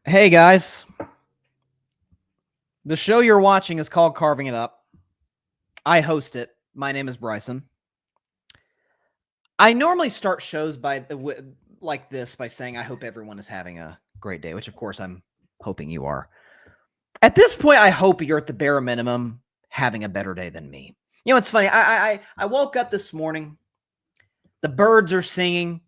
Hey guys, the show you're watching is called Carving It Up. I host it. My name is Bryson. I normally start shows like this by saying I hope everyone is having a great day, which of course I'm hoping you are. At this point, I hope you're at the bare minimum having a better day than me. You know, it's funny. I woke up this morning. The birds are singing.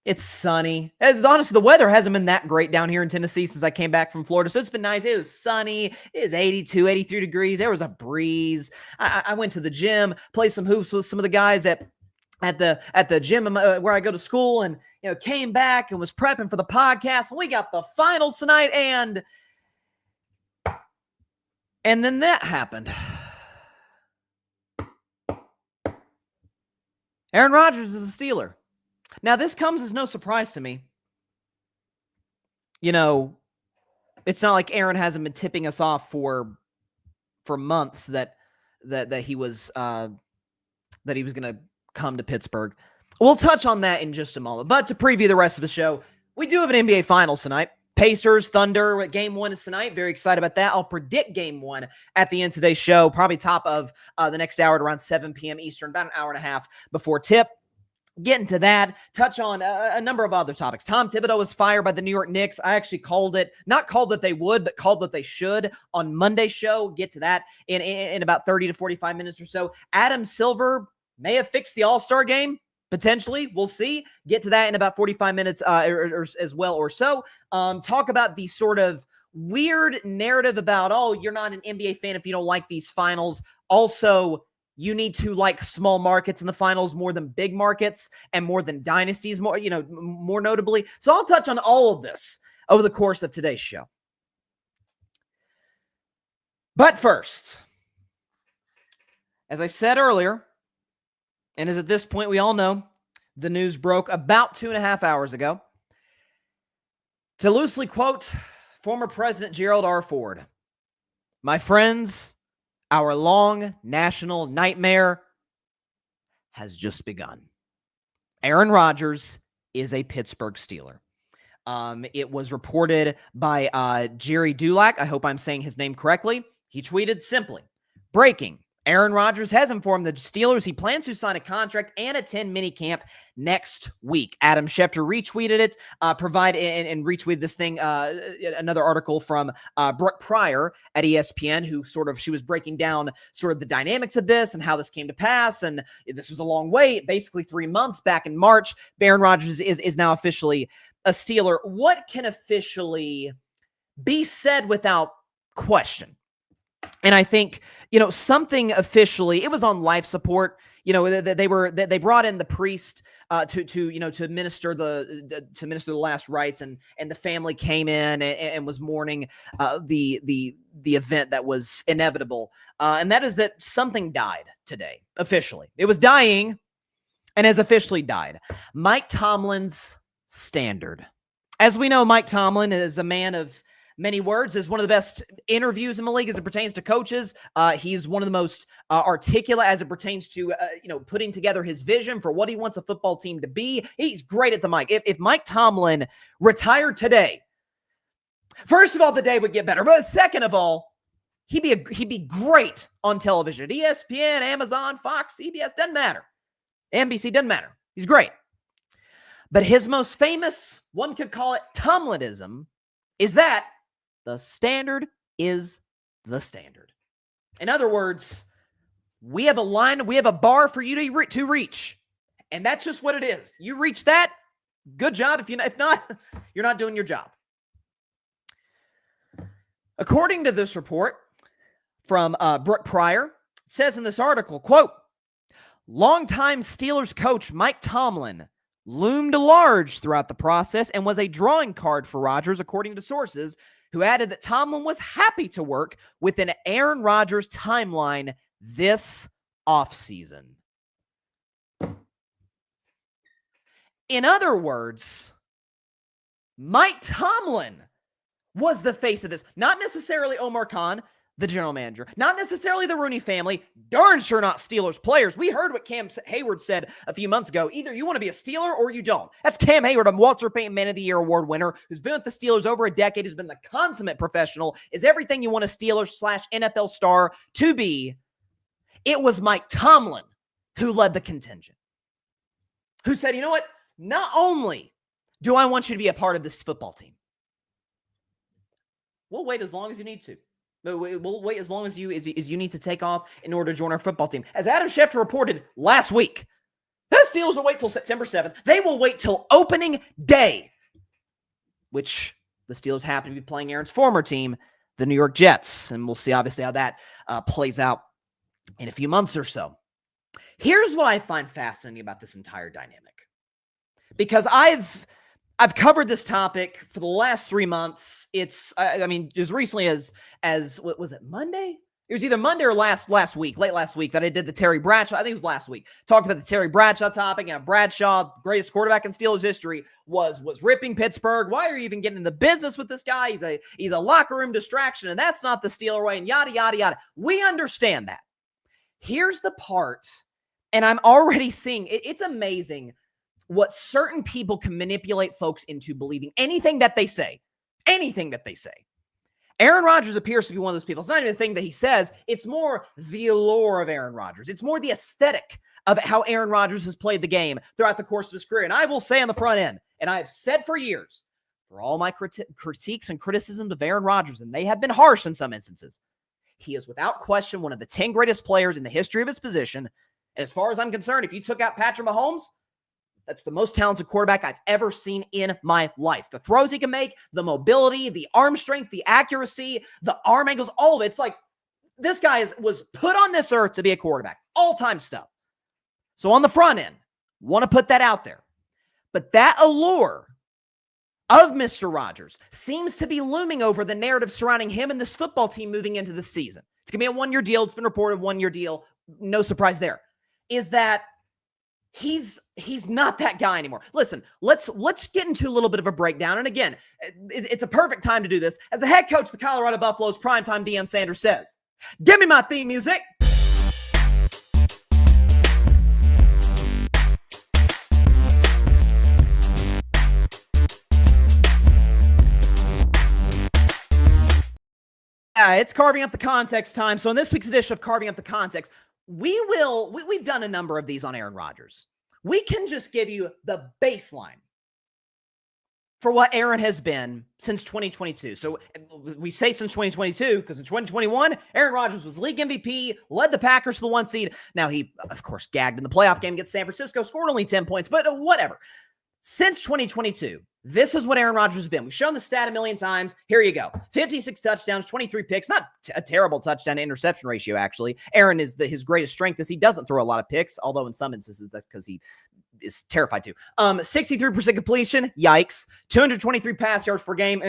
It's sunny. And honestly, the weather hasn't been that great down here in Tennessee since I came back from Florida. So it's been nice. It was sunny. It was 82, 83 degrees. There was a breeze. I went to the gym, played some hoops with some of the guys at the gym where I go to school, and came back and was prepping for the podcast. And we got the finals tonight, and then that happened. Aaron Rodgers is a Steeler. Now, this comes as no surprise to me. It's not like Aaron hasn't been tipping us off for months that he was going to come to Pittsburgh. We'll touch on that in just a moment. But to preview the rest of the show, we do have an NBA Finals tonight. Pacers, Thunder, Game 1 is tonight. Very excited about that. I'll predict Game 1 at the end of today's show, probably top of the next hour at around 7 p.m. Eastern, about an hour and a half before tip. Get into that, touch on a number of other topics. Tom Thibodeau was fired by the New York Knicks. I actually not called that they would, but called that they should on Monday's show. Get to that in about 30 to 45 minutes or so. Adam Silver may have fixed the All-Star game, potentially. We'll see. Get to that in about 45 minutes or as well or so. Talk about the sort of weird narrative about, you're not an NBA fan if you don't like these finals. Also, you need to like small markets in the finals more than big markets and more than dynasties, more notably. So I'll touch on all of this over the course of today's show. But first, as I said earlier, and as at this point we all know, the news broke about 2.5 hours ago. To loosely quote former President Gerald R. Ford, "My friends, our long national nightmare has just begun." Aaron Rodgers is a Pittsburgh Steeler. It was reported by Jerry Dulac. I hope I'm saying his name correctly. He tweeted simply, "Breaking. Aaron Rodgers has informed the Steelers he plans to sign a contract and attend minicamp next week." Adam Schefter retweeted it, and retweeted this thing, another article from Brooke Pryor at ESPN, who she was breaking down sort of the dynamics of this and how this came to pass. And this was a long wait, basically 3 months back in March. Aaron Rodgers is now officially a Steeler. What can officially be said without question? And I think, something officially, it was on life support. They brought in the priest to administer the last rites, and the family came in and was mourning the event that was inevitable. And that is that something died today, officially. It was dying and has officially died. Mike Tomlin's standard. As we know, Mike Tomlin is a man of many words, is one of the best interviews in the league as it pertains to coaches. He's one of the most articulate as it pertains to, putting together his vision for what he wants a football team to be. He's great at the mic. If Mike Tomlin retired today, first of all, the day would get better. But second of all, he'd be great on television. At ESPN, Amazon, Fox, CBS, doesn't matter. NBC, doesn't matter. He's great. But his most famous, one could call it Tomlinism, is that the standard is the standard. In other words, we have a line, we have a bar for you to reach. And that's just what it is. You reach that, good job. If not, you're not doing your job. According to this report from Brooke Pryor, it says in this article, quote, "Longtime Steelers coach Mike Tomlin loomed large throughout the process and was a drawing card for Rodgers, according to sources, who added that Tomlin was happy to work with an Aaron Rodgers timeline this offseason." In other words, Mike Tomlin was the face of this. Not necessarily Omar Khan. the general manager. Not necessarily the Rooney family. Darn sure not Steelers players. We heard what Cam Hayward said a few months ago. Either you want to be a Steeler or you don't. That's Cam Hayward, a Walter Payton Man of the Year award winner who's been with the Steelers over a decade, who's been the consummate professional, is everything you want a Steeler/NFL star to be. It was Mike Tomlin who led the contingent, who said, you know what? Not only do I want you to be a part of this football team, we'll wait as long as you need to. We'll wait as long as you need to take off in order to join our football team. As Adam Schefter reported last week, the Steelers will wait till September 7th. They will wait till opening day, which the Steelers happen to be playing Aaron's former team, the New York Jets. And we'll see, obviously, how that plays out in a few months or so. Here's what I find fascinating about this entire dynamic. Because I've covered this topic for the last 3 months. It's, as recently as what was it, Monday? It was either Monday or late last week, that I did the Terry Bradshaw. I think it was last week. Talked about the Terry Bradshaw topic, and Bradshaw, greatest quarterback in Steelers history, was ripping Pittsburgh. Why are you even getting in the business with this guy? He's a locker room distraction, and that's not the Steeler way, and yada, yada, yada. We understand that. Here's the part, and I'm already seeing, it's amazing what certain people can manipulate folks into believing anything that they say. Aaron Rodgers appears to be one of those people. It's not even the thing that he says. It's more the allure of Aaron Rodgers. It's more the aesthetic of how Aaron Rodgers has played the game throughout the course of his career. And I will say on the front end, and I have said for years, for all my critiques and criticisms of Aaron Rodgers, and they have been harsh in some instances, he is without question one of the 10 greatest players in the history of his position. And as far as I'm concerned, if you took out Patrick Mahomes, that's the most talented quarterback I've ever seen in my life. The throws he can make, the mobility, the arm strength, the accuracy, the arm angles, all of it. It's like this guy was put on this earth to be a quarterback. All-time stuff. So on the front end, want to put that out there. But that allure of Mr. Rodgers seems to be looming over the narrative surrounding him and this football team moving into the season. It's going to be a one-year deal. It's been reported one-year deal. No surprise there. Is that he's not that guy anymore. Listen, let's get into a little bit of a breakdown. And again, it's a perfect time to do this. As the head coach of the Colorado Buffaloes, primetime Deion Sanders says, "Give me my theme music." It's Carving Up the Context time. So in this week's edition of Carving Up the Context, we've done a number of these on Aaron Rodgers. We can just give you the baseline for what Aaron has been since 2022. So we say since 2022 because in 2021, Aaron Rodgers was league MVP, led the Packers to the 1 seed. Now he, of course, gagged in the playoff game against San Francisco, scored only 10 points, but whatever. Since 2022, this is what Aaron Rodgers has been. We've shown the stat a million times. Here you go. 56 touchdowns, 23 picks. Not a terrible touchdown to interception ratio, actually. Aaron is his greatest strength is he doesn't throw a lot of picks, although in some instances that's because he is terrified to. 63% completion. Yikes. 223 pass yards per game.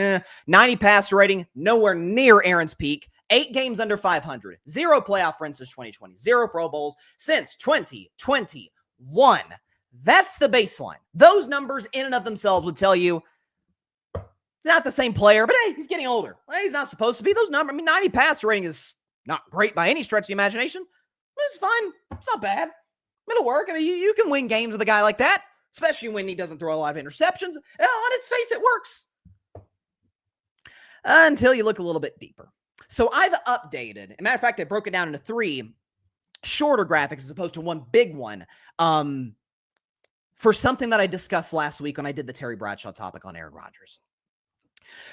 90 passer rating. Nowhere near Aaron's peak. 8 games under 500. 0 playoff runs since 2020. 0 Pro Bowls since 2021. That's the baseline. Those numbers in and of themselves would tell you not the same player, but hey, he's getting older. Well, he's not supposed to be. Those numbers, 90 passer rating is not great by any stretch of the imagination. It's fine. It's not bad. It'll work. You can win games with a guy like that, especially when he doesn't throw a lot of interceptions. On its face, it works. Until you look a little bit deeper. So I've updated. As a matter of fact, I broke it down into 3 shorter graphics as opposed to one big one. For something that I discussed last week when I did the Terry Bradshaw topic on Aaron Rodgers.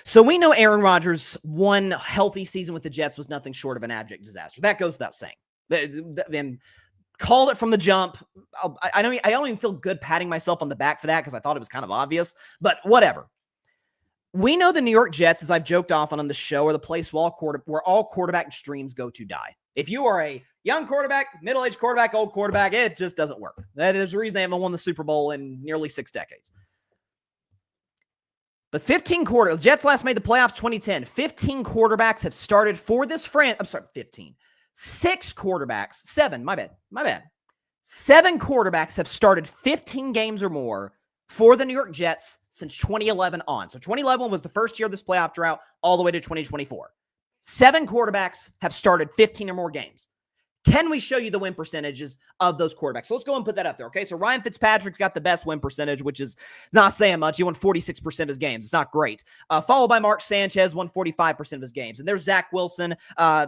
So we know Aaron Rodgers' one healthy season with the Jets was nothing short of an abject disaster. That goes without saying. And called it from the jump. I don't even feel good patting myself on the back for that because I thought it was kind of obvious, but whatever. We know the New York Jets, as I've joked off on the show, are the place where all quarterback dreams go to die. If you are a young quarterback, middle-aged quarterback, old quarterback, it just doesn't work. There's a reason they haven't won the Super Bowl in nearly 6 decades. But the Jets last made the playoffs 2010. 15 quarterbacks have started for this franchise. I'm sorry, 15. 6 quarterbacks. 7, my bad. 7 quarterbacks have started 15 games or more for the New York Jets since 2011 on. So 2011 was the first year of this playoff drought all the way to 2024. 7 quarterbacks have started 15 or more games. Can we show you the win percentages of those quarterbacks? So let's go and put that up there, okay? So Ryan Fitzpatrick's got the best win percentage, which is not saying much. He won 46% of his games. It's not great. Followed by Mark Sanchez, won 45% of his games. And there's Zach Wilson.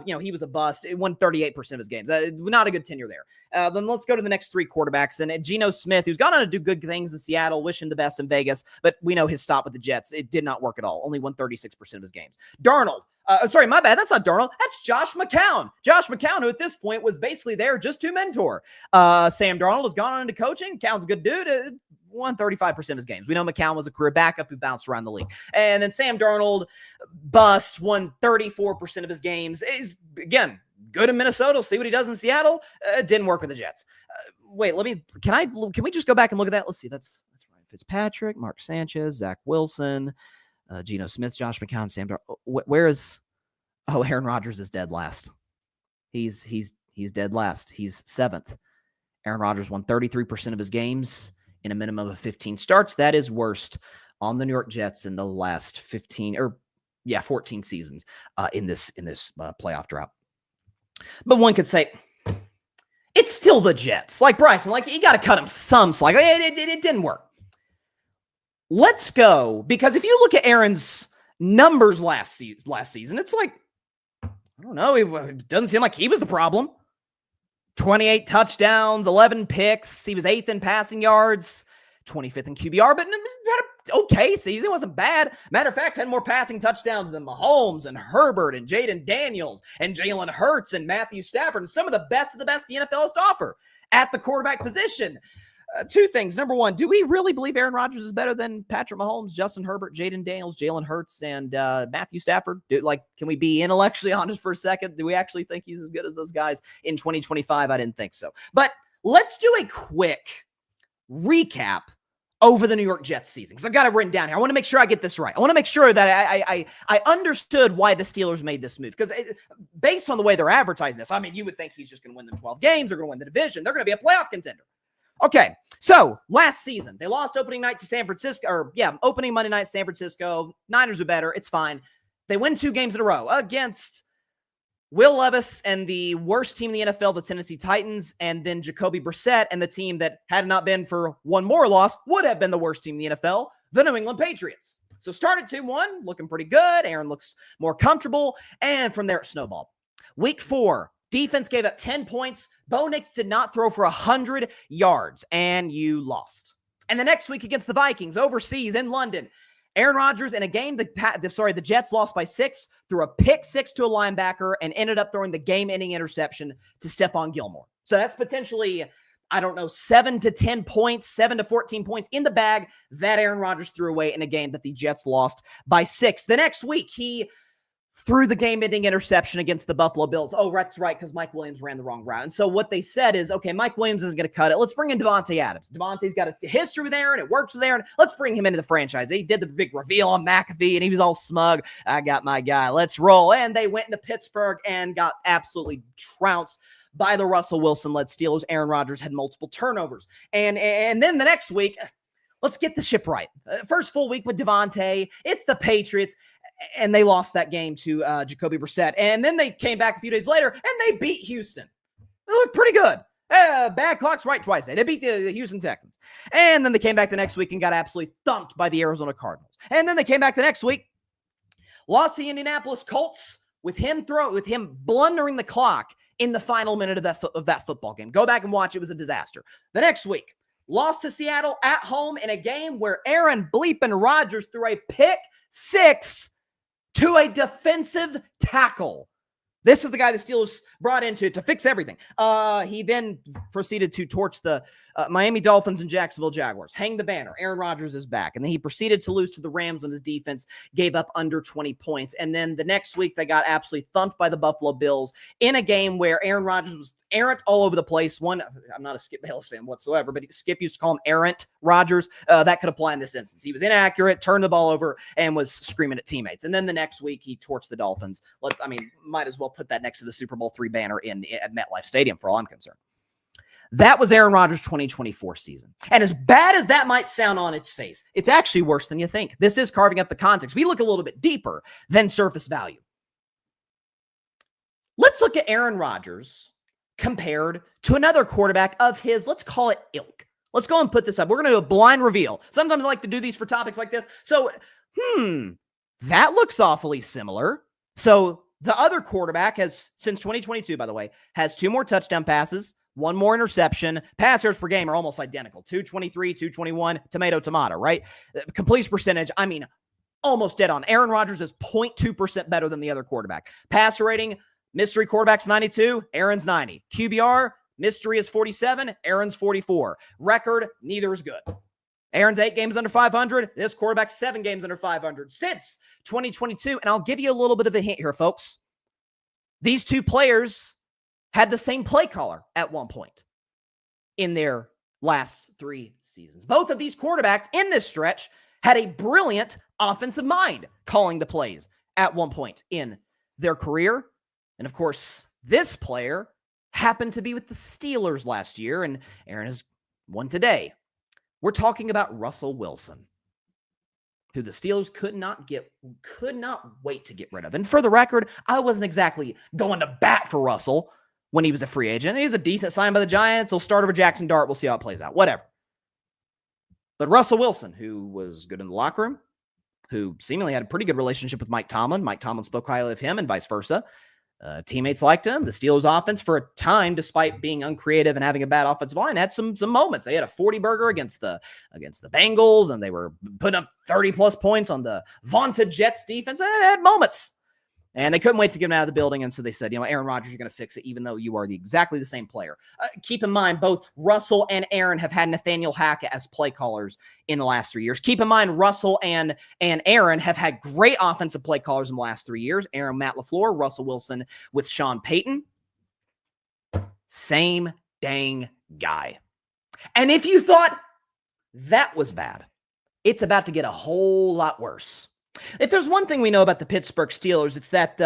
He was a bust. It won 38% of his games. Not a good tenure there. Then let's go to the next 3 quarterbacks. And Geno Smith, who's gone on to do good things in Seattle, wishing the best in Vegas, but we know his stop with the Jets. It did not work at all. Only won 36% of his games. Darnold. Sorry, my bad. That's not Darnold. That's Josh McCown. Josh McCown, who at this point was basically there just to mentor. Sam Darnold has gone on into coaching. McCown's a good dude. Won 35% of his games. We know McCown was a career backup who bounced around the league. And then Sam Darnold, bust, won 34% of his games. Is again, good in Minnesota. See what he does in Seattle. Didn't work with the Jets. Wait, can we just go back and look at that? Let's see. That's Ryan Fitzpatrick, Mark Sanchez, Zach Wilson, Geno Smith, Josh McCown, Sam Darnold. Where is? Oh, Aaron Rodgers is dead last. He's dead last. He's 7th. Aaron Rodgers won 33% of his games in a minimum of 15 starts. That is worst on the New York Jets in the last 14 seasons in this playoff drought. But one could say it's still the Jets. Like Bryson, you got to cut him some slack. It didn't work. Let's go, because if you look at Aaron's numbers last season, it's like, I don't know, it doesn't seem like he was the problem. 28 touchdowns, 11 picks. He was 8th in passing yards, 25th in QBR, but had an okay season. It wasn't bad. Matter of fact, had more passing touchdowns than Mahomes and Herbert and Jaden Daniels and Jalen Hurts and Matthew Stafford and some of the best the NFL has to offer at the quarterback position. 2 things. Number one, do we really believe Aaron Rodgers is better than Patrick Mahomes, Justin Herbert, Jaden Daniels, Jalen Hurts, and Matthew Stafford? Can we be intellectually honest for a second? Do we actually think he's as good as those guys in 2025? I didn't think so. But let's do a quick recap over the New York Jets season, because I've got it written down here. I want to make sure I get this right. I want to make sure that I understood why the Steelers made this move, because based on the way they're advertising this, I mean, you would think he's just going to win them 12 games. They're going to win the division. They're going to be a playoff contender. Okay, so last season, they lost opening night to San Francisco, opening Monday night, San Francisco. Niners are better. It's fine. They win 2 games in a row against Will Levis and the worst team in the NFL, the Tennessee Titans, and then Jacoby Brissett and the team that, had it not been for one more loss, would have been the worst team in the NFL, the New England Patriots. So started 2-1, looking pretty good. Aaron looks more comfortable, and from there it snowballed. Week 4. Defense gave up 10 points. Bo Nix did not throw for 100 yards, and you lost. And the next week against the Vikings, overseas in London, Aaron Rodgers in a game, the Jets lost by 6, threw a pick 6 to a linebacker, and ended up throwing the game-ending interception to Stephon Gilmore. So that's potentially, 7 to 10 points, 7 to 14 points in the bag that Aaron Rodgers threw away in a game that the Jets lost by 6. The next week, he threw the game-ending interception against the Buffalo Bills. Oh, that's right, because Mike Williams ran the wrong route. And so what they said is, okay, Mike Williams isn't going to cut it. Let's bring in Devontae Adams. Devontae's got a history with Aaron. It works with Aaron. Let's bring him into the franchise. He did the big reveal on McAfee, and he was all smug. I got my guy. Let's roll. And they went into Pittsburgh and got absolutely trounced by the Russell Wilson-led Steelers. Aaron Rodgers had multiple turnovers. And then the next week, let's get the ship right. First full week with Devontae. It's the Patriots. And they lost that game to Jacoby Brissett. And then they came back a few days later, and they beat Houston. They looked pretty good. Bad clock's right twice. They beat the Houston Texans. And then they came back the next week and got absolutely thumped by the Arizona Cardinals. And then they came back the next week, lost to the Indianapolis Colts with him blundering the clock in the final minute of that football game. Go back and watch. It was a disaster. The next week, lost to Seattle at home in a game where Aaron bleeping Rodgers threw a pick 6 to a defensive tackle. This is the guy the Steelers brought in to fix everything. He then proceeded to torch the Miami Dolphins and Jacksonville Jaguars. Hang the banner. Aaron Rodgers is back. And then he proceeded to lose to the Rams when his defense gave up under 20 points. And then the next week, they got absolutely thumped by the Buffalo Bills in a game where Aaron Rodgers was errant all over the place. I'm not a Skip Bayless fan whatsoever, but Skip used to call him errant Rodgers. That could apply in this instance. He was inaccurate, turned the ball over, and was screaming at teammates. And then the next week, he torched the Dolphins. Might as well put that next to the Super Bowl III banner at MetLife Stadium for all I'm concerned. That was Aaron Rodgers' 2024 season. And as bad as that might sound on its face, it's actually worse than you think. This is carving up the context. We look a little bit deeper than surface value. Let's look at Aaron Rodgers compared to another quarterback of his, let's call it ilk. Let's go and put this up. We're going to do a blind reveal. Sometimes I like to do these for topics like this. So, that looks awfully similar. So the other quarterback has, since 2022, by the way, has 2 more touchdown passes, 1 more interception. Pass yards per game are almost identical. 223, 221, tomato, right? Completion percentage, I mean, almost dead on. Aaron Rodgers is 0.2% better than the other quarterback. Passer rating, mystery quarterback's 92, Aaron's 90. QBR, mystery is 47, Aaron's 44. Record, neither is good. Aaron's 8 games under 500. This quarterback's 7 games under 500 since 2022. And I'll give you a little bit of a hint here, folks. These 2 players had the same play caller at one point in their last 3 seasons. Both of these quarterbacks in this stretch had a brilliant offensive mind calling the plays at one point in their career. And of course, this player happened to be with the Steelers last year, and Aaron has won today. We're talking about Russell Wilson, who the Steelers could not wait to get rid of. And for the record, I wasn't exactly going to bat for Russell when he was a free agent. He's a decent sign by the Giants. He'll start over Jackson Dart. We'll see how it plays out. Whatever. But Russell Wilson, who was good in the locker room, who seemingly had a pretty good relationship with Mike Tomlin. Mike Tomlin spoke highly of him and vice versa. Teammates liked him. The Steelers offense for a time, despite being uncreative and having a bad offensive line, had some moments. They had a 40-burger against the Bengals, and they were putting up 30-plus points on the vaunted Jets defense. They had moments. And they couldn't wait to get him out of the building, and so they said, Aaron Rodgers, you're going to fix it, even though you are exactly the same player. Keep in mind, both Russell and Aaron have had Nathaniel Hackett as play callers in the last 3 years. Keep in mind, Russell and Aaron have had great offensive play callers in the last 3 years. Aaron, Matt LaFleur, Russell Wilson with Sean Payton. Same dang guy. And if you thought that was bad, it's about to get a whole lot worse. If there's one thing we know about the Pittsburgh Steelers, it's that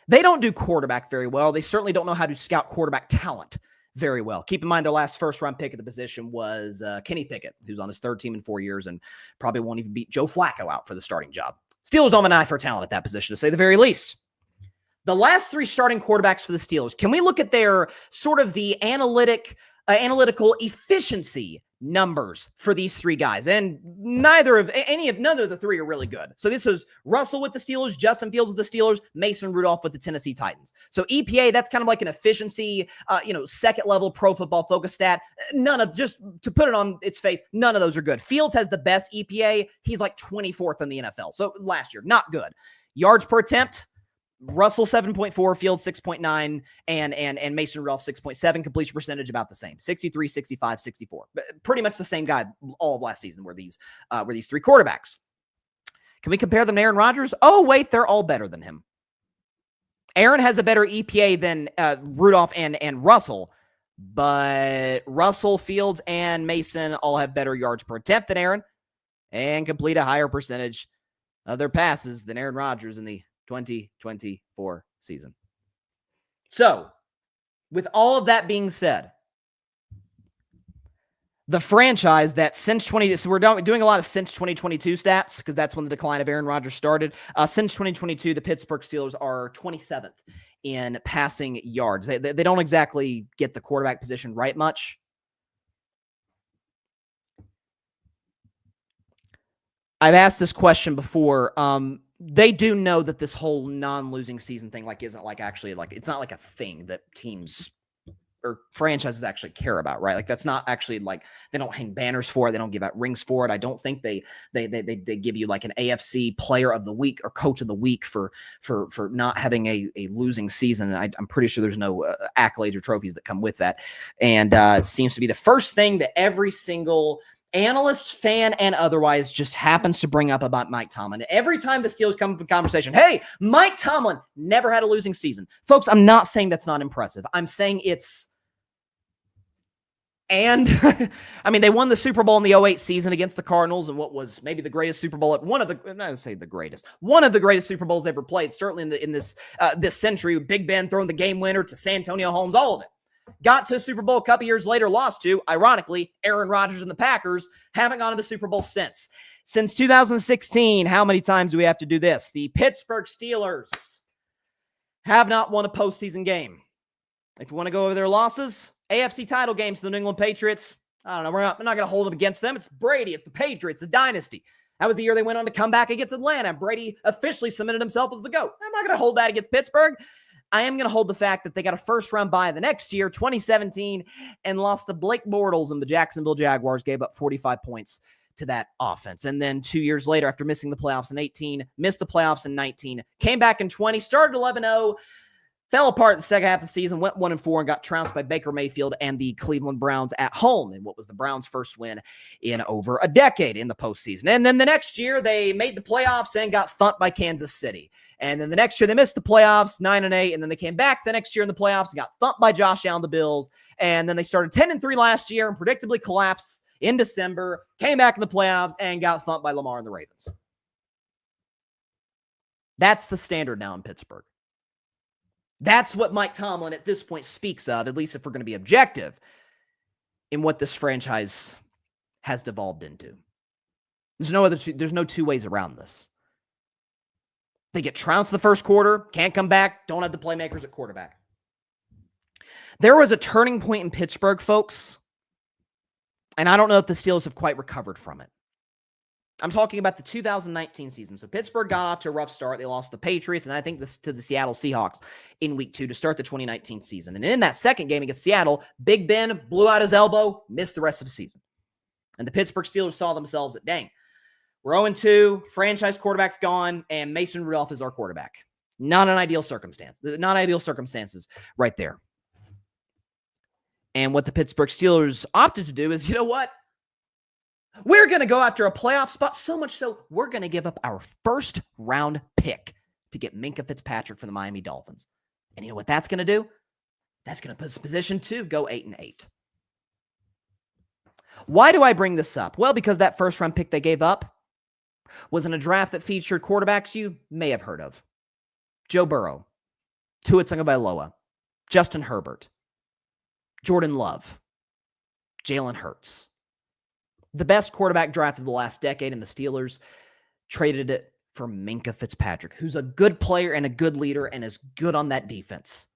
they don't do quarterback very well. They certainly don't know how to scout quarterback talent very well. Keep in mind, their last first-round pick at the position was Kenny Pickett, who's on his 3rd team in 4 years and probably won't even beat Joe Flacco out for the starting job. Steelers don't have an eye for talent at that position, to say the very least. The last 3 starting quarterbacks for the Steelers, can we look at their sort of the analytical efficiency numbers for these 3 guys? And none of the 3 are really good. So this is Russell with the Steelers, Justin Fields with the Steelers, Mason Rudolph with the Tennessee Titans. So EPA, that's kind of like an efficiency, second level pro football focus stat. Just to put it on its face, none of those are good. Fields has the best EPA. He's like 24th in the NFL. So last year, not good. Yards per attempt, Russell 7.4, Fields 6.9, and Mason Rudolph 6.7. Completion percentage about the same, 63, 65, 64. But pretty much the same guy all of last season were these 3 quarterbacks. Can we compare them to Aaron Rodgers? Oh, wait, they're all better than him. Aaron has a better EPA than Rudolph and Russell, but Russell, Fields, and Mason all have better yards per attempt than Aaron and complete a higher percentage of their passes than Aaron Rodgers in the 2024 season. So, with all of that being said, the franchise that since so we're doing a lot of since 2022 stats because that's when the decline of Aaron Rodgers started. Since 2022, the Pittsburgh Steelers are 27th in passing yards. They don't exactly get the quarterback position right much. I've asked this question before. They do know that this whole non-losing season thing isn't actually it's not a thing that teams or franchises actually care about, right? That's not actually they don't hang banners for it. They don't give out rings for it. I don't think they give you an AFC player of the week or coach of the week for not having a losing season. I'm pretty sure there's no accolades or trophies that come with that. And it seems to be the first thing that every single analyst, fan, and otherwise just happens to bring up about Mike Tomlin. Every time the Steelers come up in conversation, hey, Mike Tomlin never had a losing season. Folks, I'm not saying that's not impressive. I'm saying it's And I mean, they won the Super Bowl in the 2008 season against the Cardinals, and what was maybe the greatest Super Bowl, one of the greatest Super Bowls ever played, certainly in this century, with Big Ben throwing the game winner to Santonio Holmes, all of it. Got to the Super Bowl a couple years later, lost to, ironically, Aaron Rodgers and the Packers. Haven't gone to the Super Bowl since. Since 2016, how many times do we have to do this? The Pittsburgh Steelers have not won a postseason game. If you want to go over their losses, AFC title games to the New England Patriots, I don't know. I'm not going to hold it against them. It's Brady. It's the Patriots, the dynasty. That was the year they went on to come back against Atlanta. Brady officially cemented himself as the GOAT. I'm not going to hold that against Pittsburgh. I am going to hold the fact that they got a first-round bye the next year, 2017, and lost to Blake Bortles, and the Jacksonville Jaguars gave up 45 points to that offense. And then 2 years later, after missing the playoffs in 18, missed the playoffs in 19, came back in 20, started 11-0, fell apart the second half of the season, went 1-4, and got trounced by Baker Mayfield and the Cleveland Browns at home in what was the Browns' first win in over a decade in the postseason. And then the next year, they made the playoffs and got thumped by Kansas City. And then the next year, they missed the playoffs, 9-8, and then they came back the next year in the playoffs and got thumped by Josh Allen, the Bills. And then they started 10-3 last year and predictably collapsed in December, came back in the playoffs, and got thumped by Lamar and the Ravens. That's the standard now in Pittsburgh. That's what Mike Tomlin at this point speaks of, at least if we're going to be objective, in what this franchise has devolved into. There's no two ways around this. They get trounced the first quarter, can't come back, don't have the playmakers at quarterback. There was a turning point in Pittsburgh, folks, and I don't know if the Steelers have quite recovered from it. I'm talking about the 2019 season. So Pittsburgh got off to a rough start. They lost the Patriots, and I think this to the Seattle Seahawks in week 2 to start the 2019 season. And in that second game against Seattle, Big Ben blew out his elbow, missed the rest of the season. And the Pittsburgh Steelers saw themselves at, dang, we're 0-2, franchise quarterback's gone, and Mason Rudolph is our quarterback. Not an ideal circumstance. Not ideal circumstances right there. And what the Pittsburgh Steelers opted to do is, you know what? We're going to go after a playoff spot, so much so we're going to give up our first round pick to get Minkah Fitzpatrick from the Miami Dolphins. And you know what that's going to do? That's going to put us in position to go 8-8. Why do I bring this up? Well, because that first round pick they gave up was in a draft that featured quarterbacks you may have heard of. Joe Burrow, Tua Tagovailoa, Justin Herbert, Jordan Love, Jalen Hurts. The best quarterback draft of the last decade, and the Steelers traded it for Minkah Fitzpatrick, who's a good player and a good leader and is good on that defense.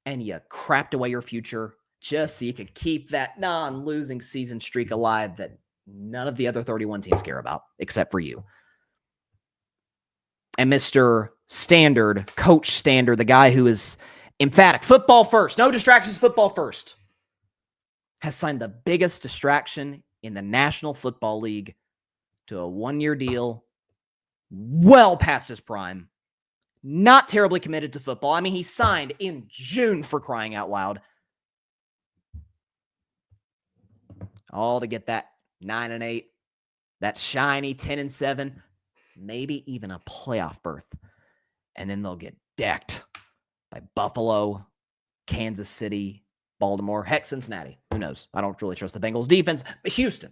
And you crapped away your future just so you could keep that non-losing season streak alive that none of the other 31 teams care about, except for you. And Mr. Standard, Coach Standard, the guy who is emphatic, football first, no distractions, football first, has signed the biggest distraction in the National Football League to a 1-year deal, well past his prime, not terribly committed to football. I mean, he signed in June, for crying out loud. All to get that 9-8, that shiny 10-7, maybe even a playoff berth. And then they'll get decked by Buffalo, Kansas City, Baltimore, heck, Cincinnati. Who knows? I don't really trust the Bengals defense, but Houston.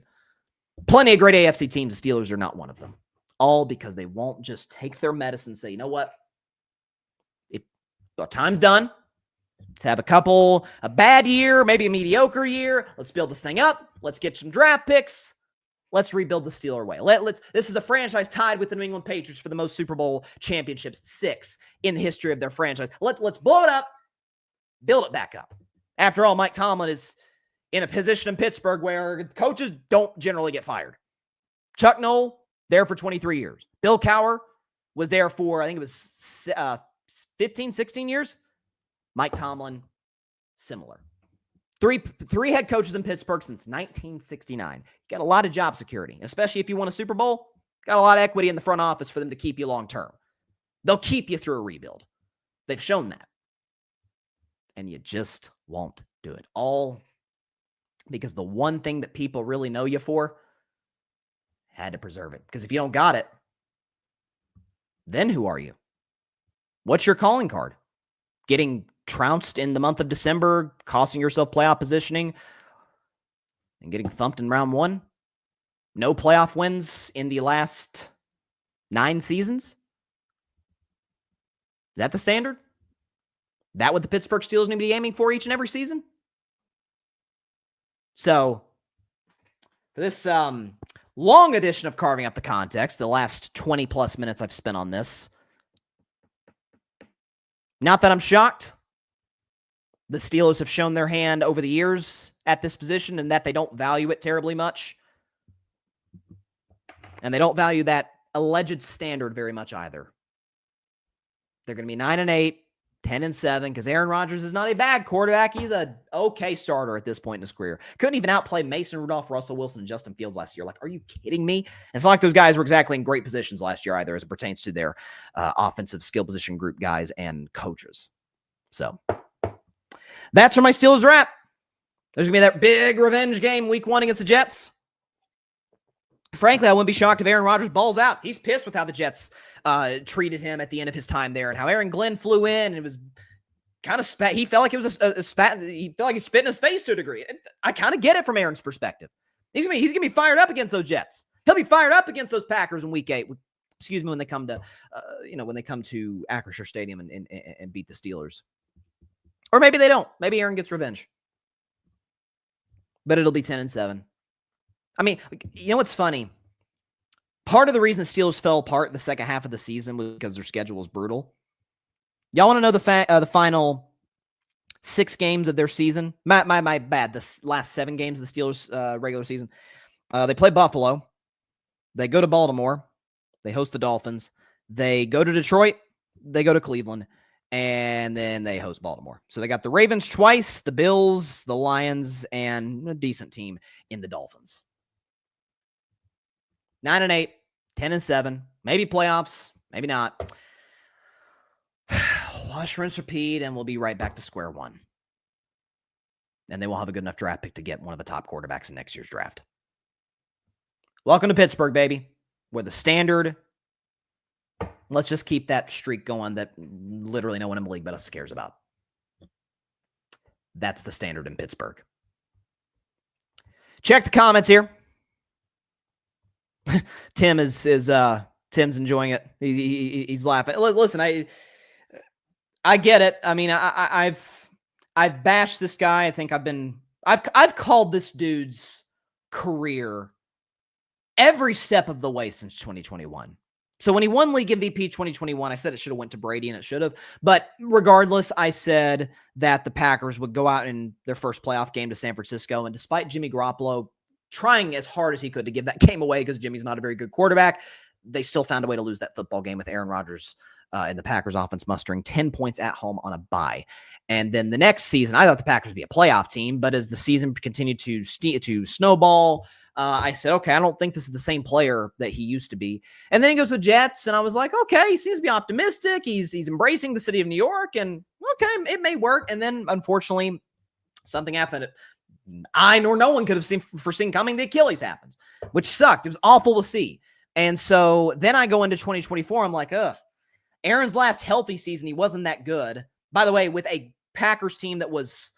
Plenty of great AFC teams. The Steelers are not one of them. All because they won't just take their medicine and say, you know what? Our time's done. Let's have a bad year, maybe a mediocre year. Let's build this thing up. Let's get some draft picks. Let's rebuild the Steeler way. This is a franchise tied with the New England Patriots for the most Super Bowl championships, 6 in the history of their franchise. Let's blow it up, build it back up. After all, Mike Tomlin is in a position in Pittsburgh where coaches don't generally get fired. Chuck Noll, there for 23 years. Bill Cowher was there for, I think it was 15, 16 years. Mike Tomlin, similar. Three head coaches in Pittsburgh since 1969. You got a lot of job security, especially if you won a Super Bowl. Got a lot of equity in the front office for them to keep you long term. They'll keep you through a rebuild. They've shown that. And you just won't do it. All because the one thing that people really know you for, had to preserve it. Because if you don't got it, then who are you? What's your calling card? Getting trounced in the month of December, costing yourself playoff positioning, and getting thumped in round 1? No playoff wins in the last 9 seasons? Is that the standard? That what the Pittsburgh Steelers need to be aiming for each and every season? So, for this long edition of Carving Up the Context, the last 20-plus minutes I've spent on this, Not that I'm shocked. The Steelers have shown their hand over the years at this position and that they don't value it terribly much. And they don't value that alleged standard very much either. They're going to be 9-8, 10-7, because Aaron Rodgers is not a bad quarterback. He's an okay starter at this point in his career. Couldn't even outplay Mason Rudolph, Russell Wilson, and Justin Fields last year. Like, are you kidding me? It's not like those guys were exactly in great positions last year either as it pertains to their offensive skill position group guys and coaches. So that's where my Steelers are at. There's going to be that big revenge game week 1 against the Jets. Frankly, I wouldn't be shocked if Aaron Rodgers balls out. He's pissed with how the Jets treated him at the end of his time there and how Aaron Glenn flew in and it was kind of spat. He felt like it was a spat. He felt like he spit in his face to a degree. I kind of get it from Aaron's perspective. He's gonna be fired up against those Jets. He'll be fired up against those Packers in week 8. Excuse me, when they come to, when they come to Acrisure Stadium and beat the Steelers. Or maybe they don't. Maybe Aaron gets revenge. But it'll be 10-7. I mean, you know what's funny? Part of the reason the Steelers fell apart in the second half of the season was because their schedule was brutal. Y'all want to know the final 6 games of their season? My bad. The last 7 games of the Steelers' regular season. They play Buffalo. They go to Baltimore. They host the Dolphins. They go to Detroit. They go to Cleveland. And then they host Baltimore. So they got the Ravens twice, the Bills, the Lions, and a decent team in the Dolphins. 9-8, 10-7, maybe playoffs, maybe not. Wash, rinse, repeat, and we'll be right back to square one. And they will have a good enough draft pick to get one of the top quarterbacks in next year's draft. Welcome to Pittsburgh, baby. We're the standard. Let's just keep that streak going that literally no one in the league but us cares about. That's the standard in Pittsburgh. Check the comments here. Tim is Tim's enjoying it. He's laughing. Listen, I get it. I mean, I've bashed this guy. I think I've called this dude's career every step of the way since 2021. So when he won league MVP 2021, I said it should have went to Brady, and it should have. But regardless, I said that the Packers would go out in their first playoff game to San Francisco, and despite Jimmy Garoppolo trying as hard as he could to give that game away because Jimmy's not a very good quarterback, they still found a way to lose that football game with Aaron Rodgers and the Packers offense mustering 10 points at home on a bye. And then the next season, I thought the Packers would be a playoff team, but as the season continued to snowball, I said, okay, I don't think this is the same player that he used to be. And then he goes to the Jets, and I was like, okay, he seems to be optimistic. He's embracing the city of New York, and okay, it may work. And then, unfortunately, something happened that I nor no one could have foreseen coming. The Achilles happens, which sucked. It was awful to see. And so then I go into 2024. I'm like, Aaron's last healthy season, he wasn't that good. By the way, with a Packers team that was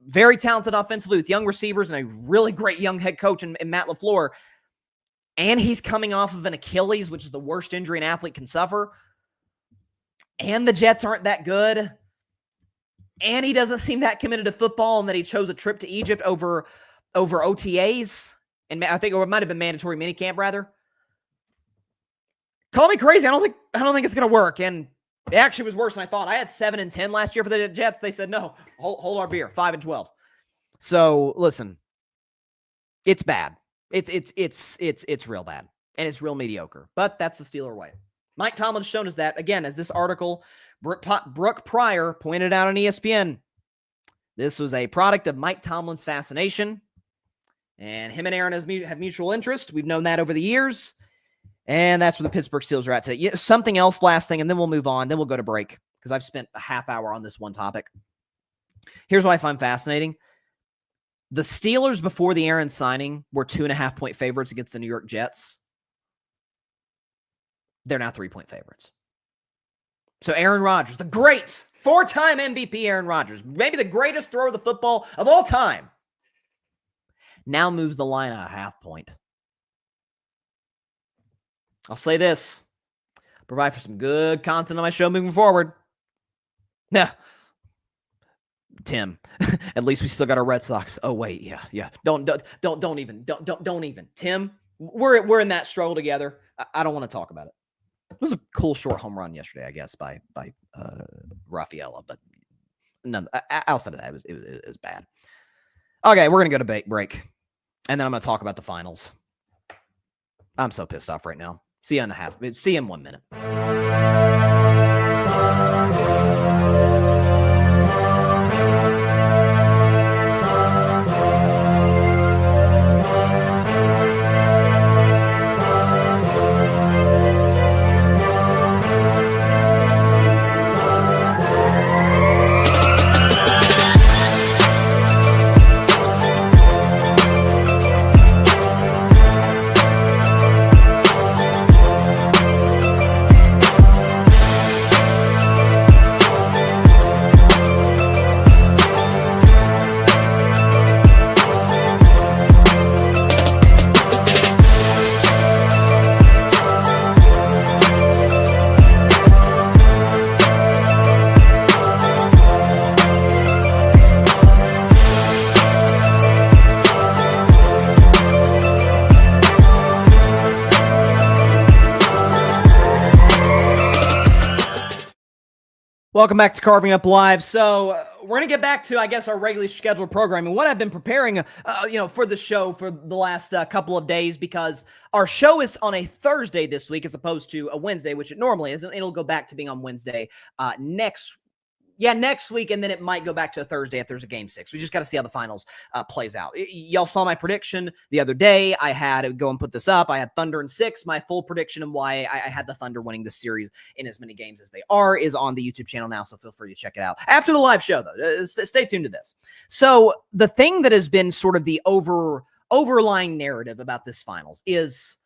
very talented offensively with young receivers and a really great young head coach in Matt LaFleur. And he's coming off of an Achilles, which is the worst injury an athlete can suffer. And the Jets aren't that good. And he doesn't seem that committed to football, and that he chose a trip to Egypt over OTAs. And I think it might have been mandatory minicamp, rather. Call me crazy. I don't think it's going to work. And it actually was worse than I thought. I had 7-10 last year for the Jets. They said, no, hold our beer, 5-12. So listen, it's bad. It's real bad. And it's real mediocre. But that's the Steeler way. Mike Tomlin's shown us that, again, as this article, Brooke Pryor pointed out on ESPN. This was a product of Mike Tomlin's fascination. And him and Aaron have mutual interest. We've known that over the years. And that's where the Pittsburgh Steelers are at today. Yeah, something else, last thing, and then we'll move on. Then we'll go to break because I've spent a half hour on this one topic. Here's what I find fascinating. The Steelers, before the Aaron signing, were 2.5-point favorites against the New York Jets. They're now 3-point favorites. So Aaron Rodgers, the great 4-time MVP Aaron Rodgers, maybe the greatest thrower of the football of all time, now moves the line a half point. I'll say this, provide for some good content on my show moving forward. Yeah. Tim, at least we still got our Red Sox. Oh wait, yeah. Don't even. Tim, we're in that struggle together. I don't want to talk about it. It was a cool short home run yesterday, I guess, by Rafaela, but no, outside of that, it was bad. Okay, we're gonna go to break, and then I'm gonna talk about the finals. I'm so pissed off right now. See you in 1 minute. Welcome back to Carving Up Live. So we're going to get back to, I guess, our regularly scheduled program and what I've been preparing, for the show for the last couple of days, because our show is on a Thursday this week as opposed to a Wednesday, which it normally is. It'll go back to being on Wednesday next week, and then it might go back to a Thursday if there's a game 6. We just got to see how the finals plays out. Y'all saw my prediction the other day. I had to go and put this up. I had Thunder in 6. My full prediction and why I had the Thunder winning this series in as many games as they are is on the YouTube channel now, so feel free to check it out. After the live show, though, stay tuned to this. So the thing that has been sort of the overlying narrative about this finals is,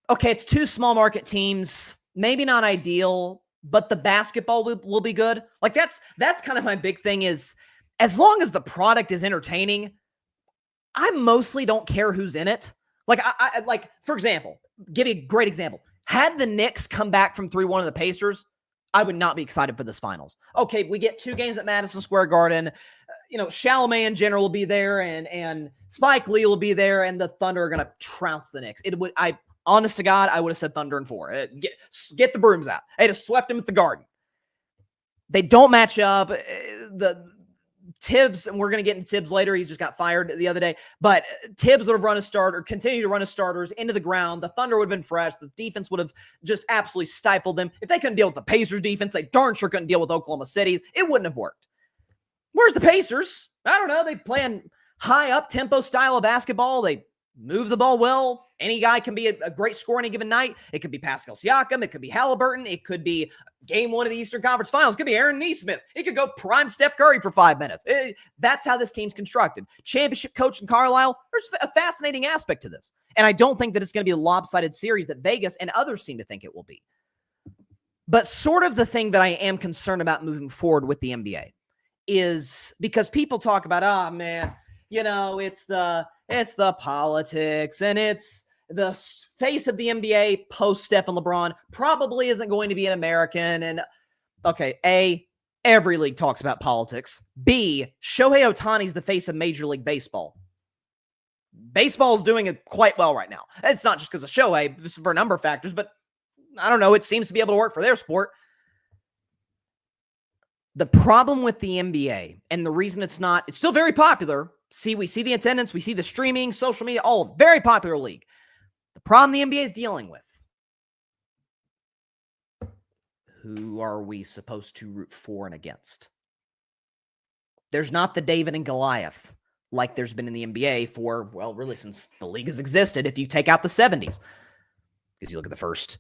okay, it's 2 small market teams, maybe not ideal, but the basketball will be good. Like that's kind of my big thing is, as long as the product is entertaining, I mostly don't care who's in it. Like I like, for example, give you a great example. Had the Knicks come back from 3-1 of the Pacers, I would not be excited for this finals. Okay, we get 2 games at Madison Square Garden. Chalamet in general will be there, and Spike Lee will be there, and the Thunder are going to trounce the Knicks. Honest to God, I would have said Thunder in 4. Get the brooms out. They just swept them at the Garden. They don't match up. The Tibbs, and we're going to get into Tibbs later. He just got fired the other day. But Tibbs would have run a starter, continue to run his starters into the ground. The Thunder would have been fresh. The defense would have just absolutely stifled them. If they couldn't deal with the Pacers defense, they darn sure couldn't deal with Oklahoma City's. It wouldn't have worked. Where's the Pacers? I don't know. They play in high up-tempo style of basketball. They move the ball well. Any guy can be a great scorer any given night. It could be Pascal Siakam. It could be Halliburton. It could be game 1 of the Eastern Conference Finals. It could be Aaron Nesmith. It could go prime Steph Curry for 5 minutes. That's how this team's constructed. Championship coach in Carlisle, there's a fascinating aspect to this. And I don't think that it's going to be a lopsided series that Vegas and others seem to think it will be. But sort of the thing that I am concerned about moving forward with the NBA is because people talk about, oh, man, it's the politics, and it's the face of the NBA post Steph and LeBron probably isn't going to be an American. And okay, A, every league talks about politics. B, Shohei Ohtani's the face of Major League Baseball. Baseball is doing it quite well right now. It's not just because of Shohei, this is for a number of factors, but I don't know, it seems to be able to work for their sport. The problem with the NBA, and the reason it's still very popular. We see the attendance, we see the streaming, social media, all very popular league. The problem the NBA is dealing with, who are we supposed to root for and against? There's not the David and Goliath like there's been in the NBA for, well, really since the league has existed, if you take out the 70s. Because you look at the first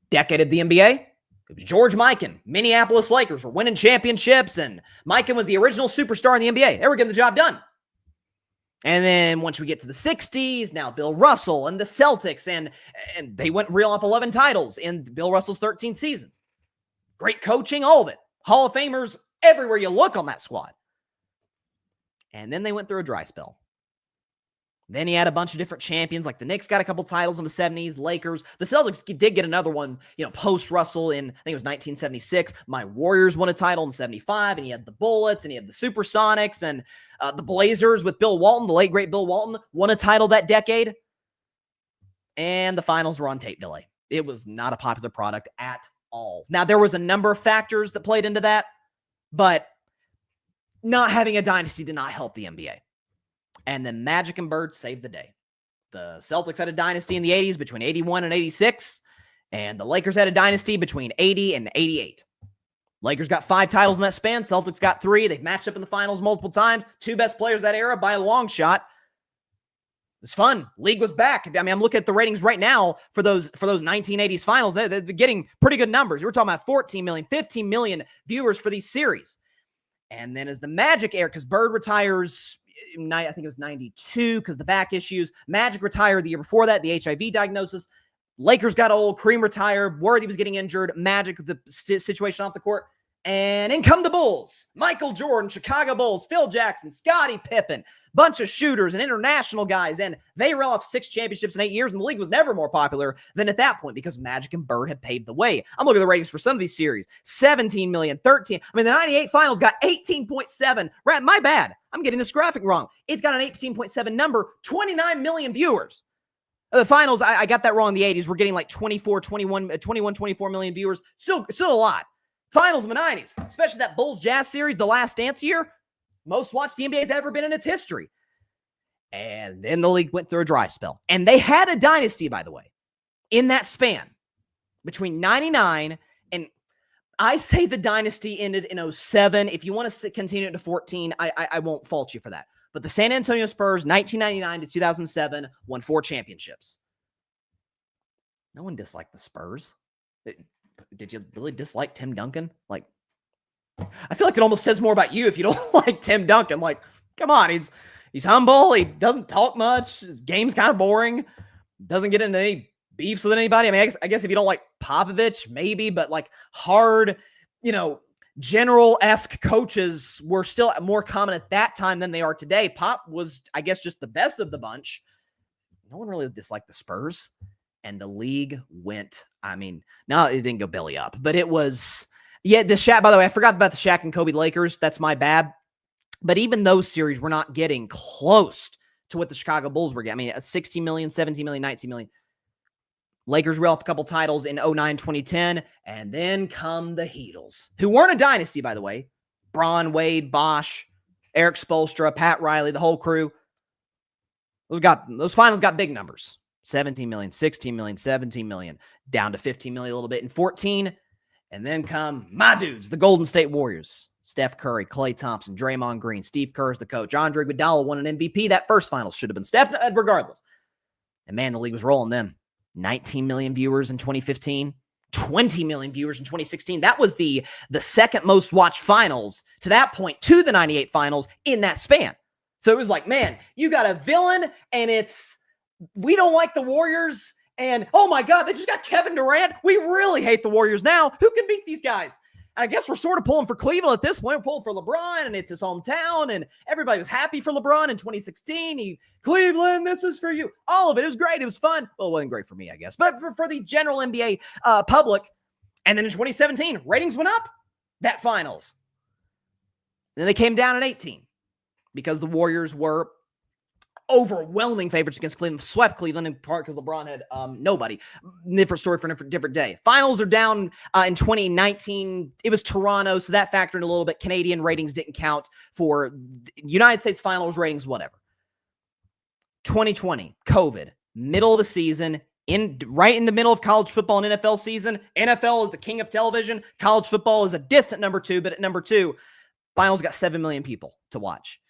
decade of the NBA, it was George Mikan. Minneapolis Lakers were winning championships, and Mikan was the original superstar in the NBA. They were getting the job done. And then once we get to the 60s, now Bill Russell and the Celtics, and they went reel off 11 titles in Bill Russell's 13 seasons. Great coaching, all of it. Hall of Famers everywhere you look on that squad. And then they went through a dry spell. Then he had a bunch of different champions, like the Knicks got a couple titles in the 70s, Lakers. The Celtics did get another one, post-Russell in, I think it was 1976. My Warriors won a title in 75, and he had the Bullets, and he had the Supersonics, and the Blazers with Bill Walton, the late, great Bill Walton, won a title that decade. And the finals were on tape delay. It was not a popular product at all. Now, there was a number of factors that played into that, but not having a dynasty did not help the NBA. And then Magic and Bird saved the day. The Celtics had a dynasty in the 80s between 81 and 86, and the Lakers had a dynasty between 80 and 88. Lakers got 5 titles in that span. Celtics got 3. They've matched up in the finals multiple times. 2 best players that era by a long shot. It was fun. League was back. I mean, I'm looking at the ratings right now for those 1980s finals. They're getting pretty good numbers. We're talking about 14 million, 15 million viewers for these series. And then as the Magic era, because Bird retires, I think it was 92 because the back issues. Magic retired the year before that, the HIV diagnosis. Lakers got old. Kareem retired. Worthy was getting injured. Magic, the situation off the court. And in come the Bulls. Michael Jordan, Chicago Bulls, Phil Jackson, Scottie Pippen, bunch of shooters and international guys. And they reel off 6 championships in 8 years, and the league was never more popular than at that point because Magic and Bird had paved the way. I'm looking at the ratings for some of these series. 17 million, 13. I mean, the 98 finals got 18.7. Right, my bad. I'm getting this graphic wrong. It's got an 18.7 number, 29 million viewers. The finals, I got that wrong in the 80s. We're getting like 24 million viewers. Still a lot. Finals of the 90s, especially that Bulls Jazz series, the last dance year, most watched the NBA's ever been in its history. And then the league went through a dry spell. And they had a dynasty, by the way, in that span between 99 and I say the dynasty ended in 07. If you want to continue it to 14, I won't fault you for that. But the San Antonio Spurs, 1999 to 2007, won 4 championships. No one disliked the Spurs. Did you really dislike Tim Duncan? Like, I feel like it almost says more about you if you don't like Tim Duncan. Like, come on, he's humble. He doesn't talk much. His game's kind of boring. Doesn't get into any beefs with anybody. I mean, I guess if you don't like Popovich, maybe, but like hard, general-esque coaches were still more common at that time than they are today. Pop was, I guess, just the best of the bunch. No one really disliked the Spurs. And the league went, no, it didn't go belly up, but it was, the Shaq, by the way, I forgot about the Shaq and Kobe Lakers. That's my bad. But even those series were not getting close to what the Chicago Bulls were getting. 16 million, 17 million, 19 million. Lakers reel off a couple titles in 09, 2010, and then come the Heatles, who weren't a dynasty, by the way. Bron, Wade, Bosh, Eric Spoelstra, Pat Riley, the whole crew. Those finals got big numbers. 17 million, 16 million, 17 million, down to 15 million a little bit in 14. And then come my dudes, the Golden State Warriors. Steph Curry, Klay Thompson, Draymond Green, Steve Kerr's the coach. Andre Iguodala won an MVP. That first finals should have been Steph, regardless. And man, the league was rolling them. 19 million viewers in 2015, 20 million viewers in 2016. That was the second most watched finals to that point to the 98 finals in that span. So it was like, man, you got a villain and we don't like the Warriors, and oh my God, they just got Kevin Durant. We really hate the Warriors now. Who can beat these guys? And I guess we're sort of pulling for Cleveland at this point. We're pulling for LeBron, and it's his hometown, and everybody was happy for LeBron in 2016. Cleveland, this is for you. All of it. It was great. It was fun. Well, it wasn't great for me, I guess, but for the general NBA public. And then in 2017, ratings went up. That finals. And then they came down in 18 because the Warriors were overwhelming favorites against Cleveland, swept Cleveland in part because LeBron had nobody. Different story for a different day. Finals are down in 2019. It was Toronto, so that factored in a little bit. Canadian ratings didn't count for United States finals ratings, whatever. 2020, COVID, middle of the season, right in the middle of college football and NFL season. NFL is the king of television. College football is a distant number 2, but at number 2, finals got 7 million people to watch.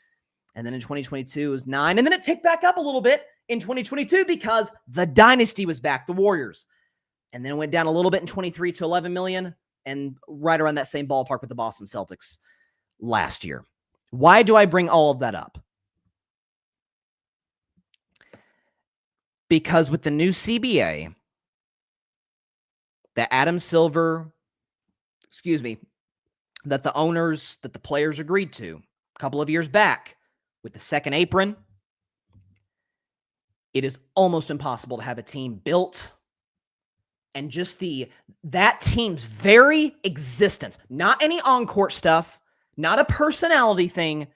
And then in 2022 it was 9. And then it ticked back up a little bit in 2022 because the dynasty was back, the Warriors. And then it went down a little bit in 23 to 11 million and right around that same ballpark with the Boston Celtics last year. Why do I bring all of that up? Because with the new CBA that that the owners, that the players agreed to a couple of years back, with the second apron, it is almost impossible to have a team built and just that team's very existence, not any on-court stuff, not a personality thing,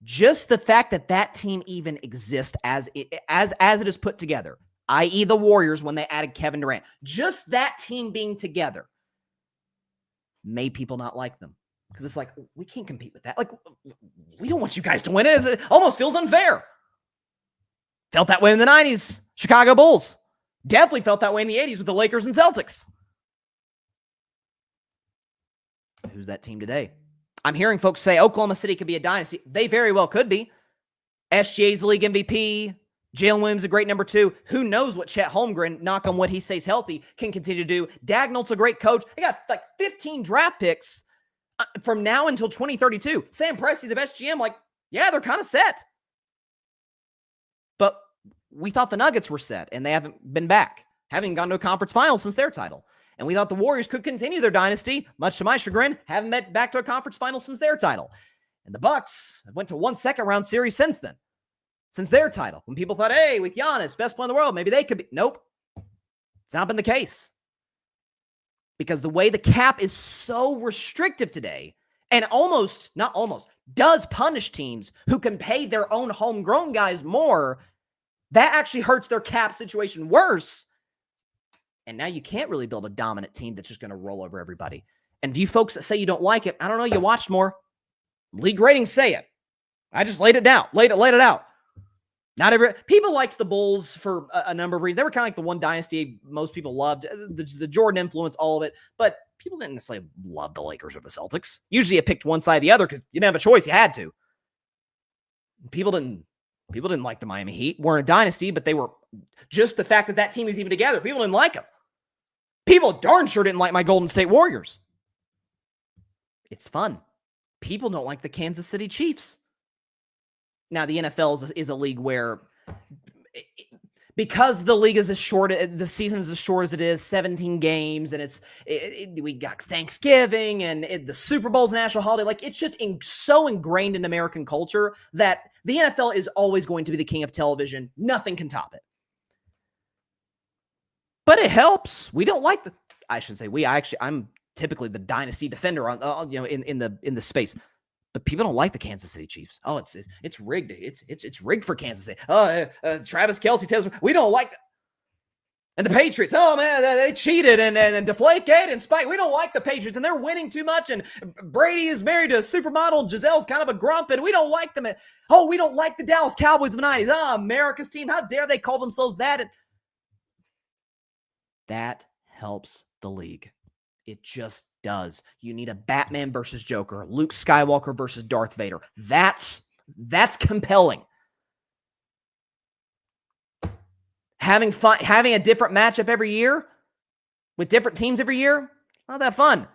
just the fact that team even exists as it is put together. i.e. the Warriors when they added Kevin Durant. Just that team being together made people not like them. Because it's like, we can't compete with that. Like, we don't want you guys to win it. It almost feels unfair. Felt that way in the 90s. Chicago Bulls. Definitely felt that way in the 80s with the Lakers and Celtics. Who's that team today? I'm hearing folks say Oklahoma City could be a dynasty. They very well could be. SGA's the league MVP. Jalen Williams, a great number 2. Who knows what Chet Holmgren, knock on wood, he stays healthy, can continue to do. Dagnall's a great coach. They got like 15 draft picks from now until 2032. Sam Presti, the best GM, like, yeah, they're kind of set. But we thought the Nuggets were set, and they haven't been back, having gone to a conference final since their title. And we thought the Warriors could continue their dynasty, much to my chagrin, haven't met back to a conference final since their title. And the Bucks have went to 1 second-round series since then, since their title. When people thought, hey, with Giannis, best player in the world, maybe they could be. Nope. It's not been the case. Because the way the cap is so restrictive today, and does punish teams who can pay their own homegrown guys more, that actually hurts their cap situation worse. And now you can't really build a dominant team that's just going to roll over everybody. And you folks that say you don't like it, I don't know, you watched more. League ratings say it. I just laid it down, laid it out. Not every people liked the Bulls for a number of reasons. They were kind of like the one dynasty most people loved. The Jordan influence, all of it. But people didn't necessarily love the Lakers or the Celtics. Usually you picked one side or the other because you didn't have a choice. You had to. People didn't like the Miami Heat. Weren't a dynasty, but they were just the fact that that team was even together. People didn't like them. People darn sure didn't like my Golden State Warriors. It's fun. People don't like the Kansas City Chiefs. Now, the NFL is a league where, because the league is as short, the season is as short as it is, 17 games, and we got Thanksgiving and the Super Bowl's a national holiday. Like, it's just so ingrained in American culture that the NFL is always going to be the king of television. Nothing can top it. But it helps. We don't like I'm typically the dynasty defender on, in the space. But people don't like the Kansas City Chiefs. Oh, it's rigged. It's rigged for Kansas City. Oh, Travis Kelce tells us we don't like that. And the Patriots, oh man, they cheated and Deflategate and Spike. We don't like the Patriots, and they're winning too much. And Brady is married to a supermodel. Gisele's kind of a grump, and we don't like them. Oh, we don't like the Dallas Cowboys of the 90s. Oh, America's team. How dare they call themselves that? And that helps the league. It just does. You need a Batman versus Joker, Luke Skywalker versus Darth Vader. That's compelling. Having fun, having a different matchup every year with different teams every year, not that fun.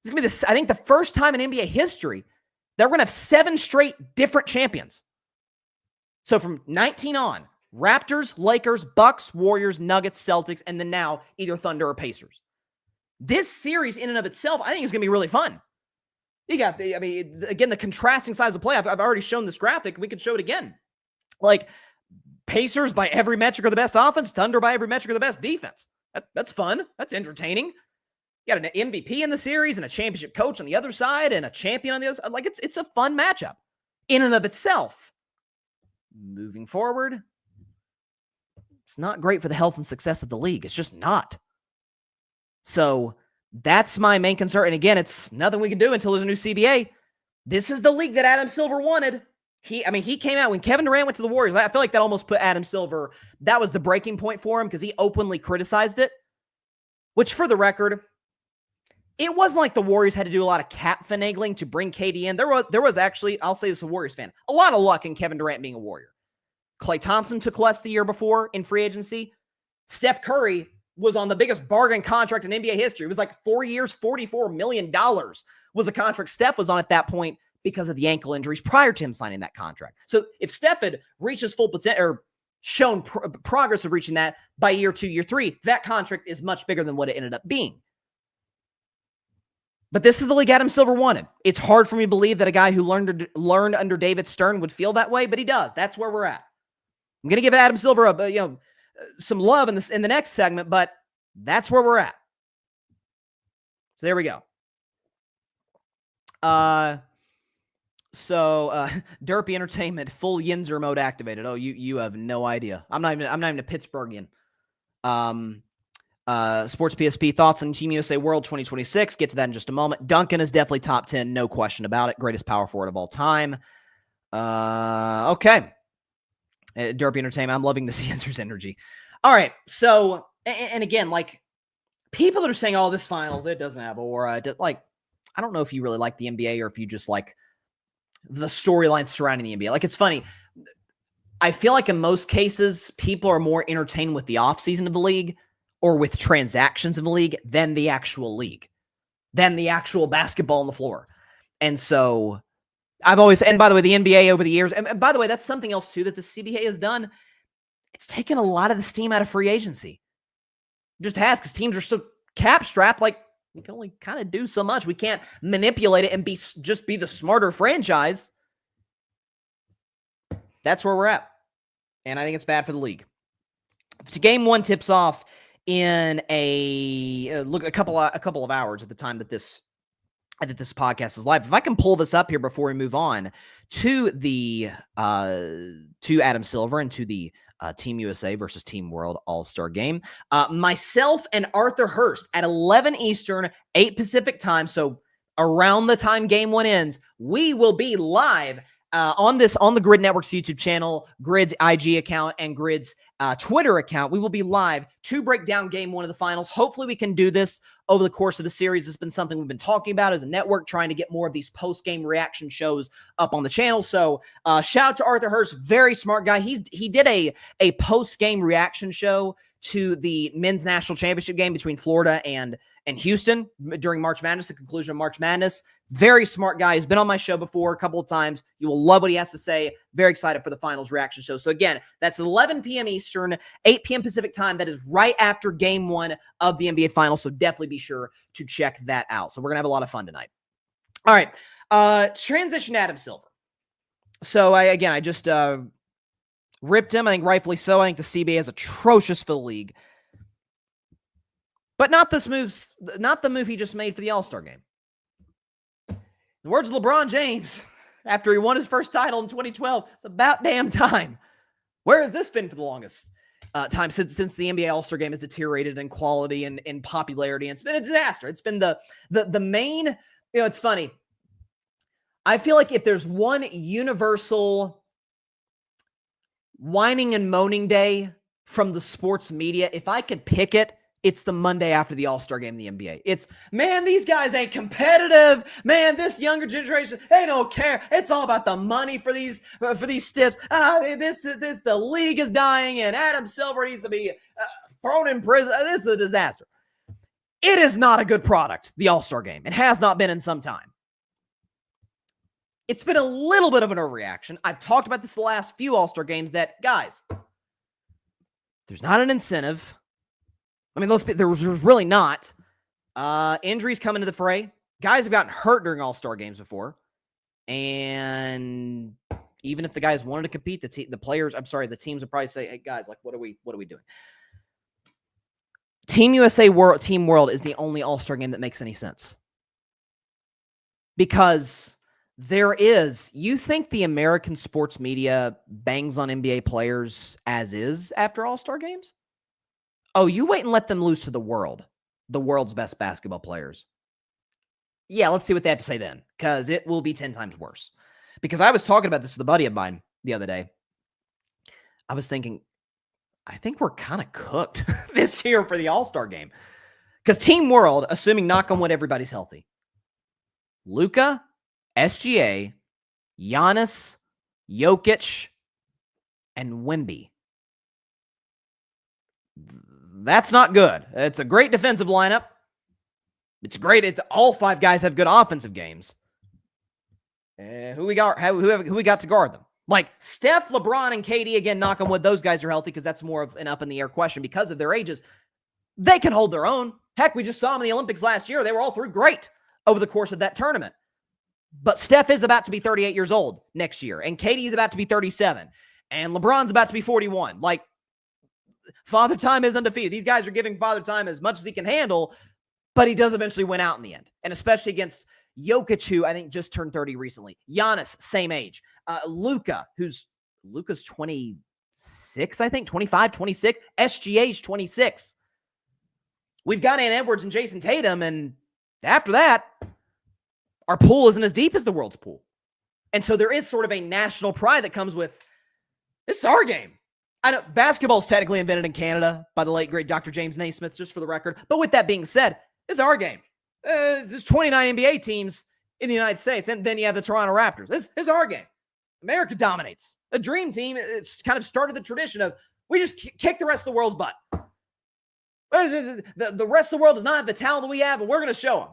It's gonna be I think the first time in NBA history that we're gonna have 7 straight different champions. So from 19 on, Raptors, Lakers, Bucks, Warriors, Nuggets, Celtics, and then now either Thunder or Pacers. This series in and of itself, I think is going to be really fun. You got again, the contrasting sides of play. I've already shown this graphic. We could show it again. Like, Pacers by every metric are the best offense. Thunder by every metric are the best defense. That's fun. That's entertaining. You got an MVP in the series and a championship coach on the other side and a champion on the other side. Like, it's a fun matchup in and of itself. Moving forward, it's not great for the health and success of the league. It's just not. So that's my main concern. And again, it's nothing we can do until there's a new CBA. This is the league that Adam Silver wanted. He came out when Kevin Durant went to the Warriors. I feel like that almost put Adam Silver, that was the breaking point for him because he openly criticized it, which, for the record, it wasn't like the Warriors had to do a lot of cap finagling to bring KD in. There was actually, I'll say this as a Warriors fan, a lot of luck in Kevin Durant being a Warrior. Klay Thompson took less the year before in free agency. Steph Curry was on the biggest bargain contract in NBA history. It was like 4 years, $44 million was a contract Steph was on at that point because of the ankle injuries prior to him signing that contract. So if Steph had reached his full potential or shown progress of reaching that by year 2, year 3, that contract is much bigger than what it ended up being. But this is the league Adam Silver wanted. It's hard for me to believe that a guy who learned under David Stern would feel that way, but he does. That's where we're at. I'm going to give Adam Silver some love in the next segment, but that's where we're at. So there we go. Derpy Entertainment, full Yinzer mode activated. Oh, you have no idea. I'm not even a Pittsburghian. Sports PSP thoughts on Team USA World 2026. Get to that in just a moment. Duncan is definitely top 10, no question about it. Greatest power forward of all time. Okay. Derpy Entertainment. I'm loving the Caesar's energy. All right. So, and again, like people that are saying, "Oh, this finals it doesn't have aura." Like, I don't know if you really like the NBA or if you just like the storyline surrounding the NBA. Like, it's funny. I feel like in most cases, people are more entertained with the offseason of the league or with transactions in the league than the actual league, than the actual basketball on the floor. And so I've always, and by the way, the NBA over the years, and by the way, that's something else too that the CBA has done. It's taken a lot of the steam out of free agency. It just has, because teams are so cap strapped, like we can only kind of do so much. We can't manipulate it and just be the smarter franchise. That's where we're at. And I think it's bad for the league. Game one tips off in a couple of hours at the time that this podcast is live. If I can pull this up here before we move on to the to Adam Silver and to the Team USA versus Team World All-Star game. Myself and Arthur Hurst at 11 Eastern, 8 Pacific time. So around the time game one ends, we will be live on the Grid Network's YouTube channel, Grid's IG account, and Grid's Twitter account. We will be live to break down game one of the finals. Hopefully we can do this over the course of the series. It's been something we've been talking about as a network, trying to get more of these post-game reaction shows up on the channel. So shout out to Arthur Hurst, very smart guy. He did a post-game reaction show to the men's national championship game between Florida and Houston during March Madness, the conclusion of March Madness. Very smart guy. He's been on my show before a couple of times. You will love what he has to say. Very excited for the finals reaction show. So again, that's 11 p.m. Eastern, 8 p.m. Pacific time. That is right after game one of the NBA Finals. So definitely be sure to check that out. So we're going to have a lot of fun tonight. All right. Transition to Adam Silver. So I just ripped him. I think rightfully so. I think the CBA is atrocious for the league. But not the move he just made for the All-Star game. In the words of LeBron James, after he won his first title in 2012, it's about damn time. Where has this been for the longest time since the NBA All-Star game has deteriorated in quality and in popularity? And it's been a disaster. It's been the main, it's funny. I feel like if there's one universal whining and moaning day from the sports media, if I could pick it, it's the Monday after the All-Star game in the NBA. It's, man, these guys ain't competitive. Man, this younger generation, they don't care. It's all about the money for these stiffs. The league is dying, and Adam Silver needs to be thrown in prison. This is a disaster. It is not a good product, the All-Star game. It has not been in some time. It's been a little bit of an overreaction. I've talked about this the last few All-Star games that, guys, there's not an incentive. I mean, there was really not. Injuries come into the fray. Guys have gotten hurt during All-Star games before. And even if the guys wanted to compete, the teams would probably say, hey, guys, like, what are we doing? Team USA Team World is the only All-Star game that makes any sense. Because you think the American sports media bangs on NBA players as is after All-Star games? Oh, you wait and let them loose to the world's best basketball players. Yeah, let's see what they have to say then, because it will be 10 times worse. Because I was talking about this with a buddy of mine the other day. I was thinking, I think we're kind of cooked this year for the All-Star game. Because Team World, assuming knock on wood, everybody's healthy. Luka, SGA, Giannis, Jokic, and Wemby. That's not good. It's a great defensive lineup. It's great. All 5 guys have good offensive games. Who we got to guard them? Like Steph, LeBron, and KD, again, knock on wood, those guys are healthy because that's more of an up-in-the-air question because of their ages. They can hold their own. Heck, we just saw them in the Olympics last year. They were all through great over the course of that tournament. But Steph is about to be 38 years old next year, and KD is about to be 37, and LeBron's about to be 41. Like, Father Time is undefeated. These guys are giving Father Time as much as he can handle, but he does eventually win out in the end. And especially against Jokic, who I think just turned 30 recently. Giannis, same age. Luka's 27, 26, I think, 25, 26. SGA's 26. We've got Ant Edwards and Jason Tatum, and after that, our pool isn't as deep as the world's pool. And so there is sort of a national pride that comes with, this is our game. I know basketball is technically invented in Canada by the late, great Dr. James Naismith, just for the record. But with that being said, this is our game. There's 29 NBA teams in the United States, and then you have the Toronto Raptors. This is our game. America dominates. A dream team, it's kind of started the tradition of, we just kick the rest of the world's butt. The rest of the world does not have the talent that we have, and we're going to show them.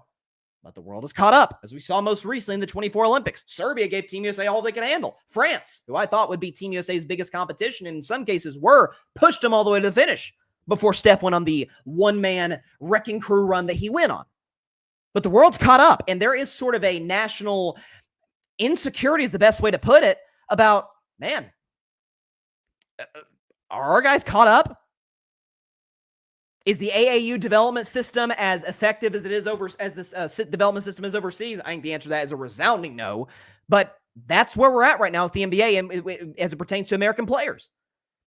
But the world has caught up, as we saw most recently in the 24 Olympics. Serbia gave Team USA all they could handle. France, who I thought would be Team USA's biggest competition, and in some cases pushed them all the way to the finish before Steph went on the one-man wrecking crew run that he went on. But the world's caught up, and there is sort of a national insecurity, is the best way to put it, about, man, are our guys caught up? Is the AAU development system as effective as it is as this development system is overseas? I think the answer to that is a resounding no. But that's where we're at right now with the NBA and as it pertains to American players.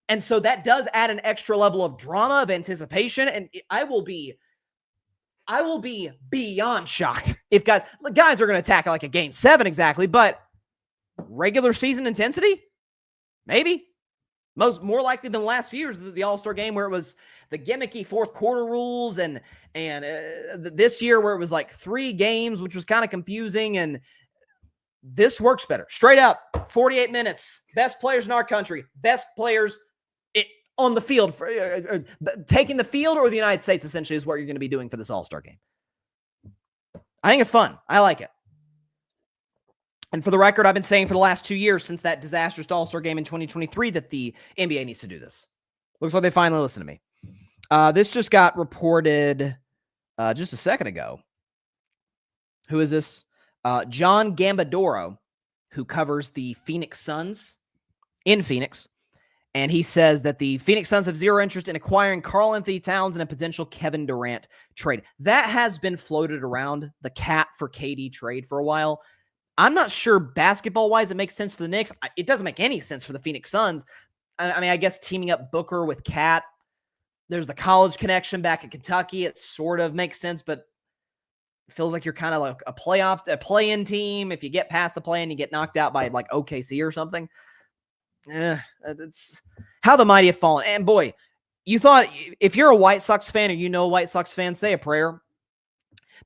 And so that does add an extra level of drama, of anticipation. And I will be beyond shocked if guys are going to attack like a game 7 exactly, but regular season intensity, maybe. More likely than the last few years, the All-Star game where it was the gimmicky fourth quarter rules, and this year where it was like 3 games, which was kind of confusing. And this works better. Straight up, 48 minutes, best players in our country, best players on the field, taking the field or the United States essentially is what you're going to be doing for this All-Star game. I think it's fun. I like it. And for the record, I've been saying for the last 2 years since that disastrous All-Star game in 2023 that the NBA needs to do this. Looks like they finally listened to me. This just got reported just a second ago. Who is this? John Gambadoro, who covers the Phoenix Suns in Phoenix. And he says that the Phoenix Suns have zero interest in acquiring Karl Anthony Towns and a potential Kevin Durant trade. That has been floated around, the Cat for KD trade, for a while. I'm not sure basketball-wise it makes sense for the Knicks. It doesn't make any sense for the Phoenix Suns. I mean, I guess teaming up Booker with Cat, there's the college connection back at Kentucky. It sort of makes sense, but it feels like you're kind of like a play-in team. If you get past the play-in, you get knocked out by like OKC or something. It's how the mighty have fallen. And boy, you thought if you're a White Sox fan or you know a White Sox fan, say a prayer.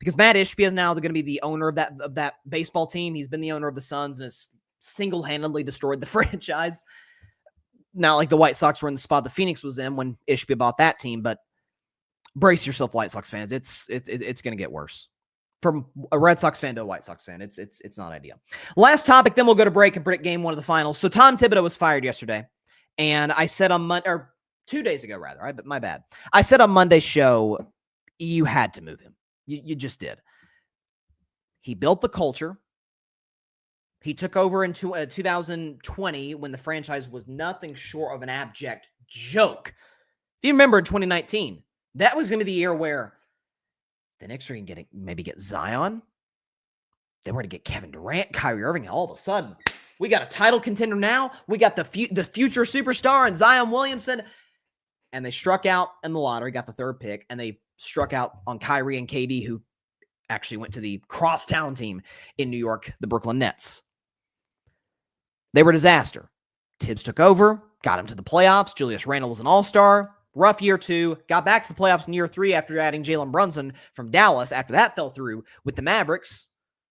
Because Matt Ishbia is now going to be the owner of that baseball team. He's been the owner of the Suns and has single-handedly destroyed the franchise. Not like the White Sox were in the spot the Phoenix was in when Ishbia bought that team, but brace yourself, White Sox fans. It's going to get worse. From a Red Sox fan to a White Sox fan, it's not ideal. Last topic, then we'll go to break and predict game 1 of the finals. So Tom Thibodeau was fired yesterday, and I said on Monday, or 2 days ago rather, but my bad. I said on Monday's show, you had to move him. You just did. He built the culture. He took over in 2020 when the franchise was nothing short of an abject joke. If you remember in 2019, that was going to be the year where the Knicks are going to maybe get Zion. They were to get Kevin Durant, Kyrie Irving, and all of a sudden, we got a title contender now. We got the future superstar and Zion Williamson. And they struck out in the lottery, got the 3rd pick, and they struck out on Kyrie and KD, who actually went to the crosstown team in New York, the Brooklyn Nets. They were a disaster. Tibbs took over, got him to the playoffs. Julius Randle was an all-star. Rough year 2. Got back to the playoffs in year 3 after adding Jalen Brunson from Dallas. After that fell through with the Mavericks.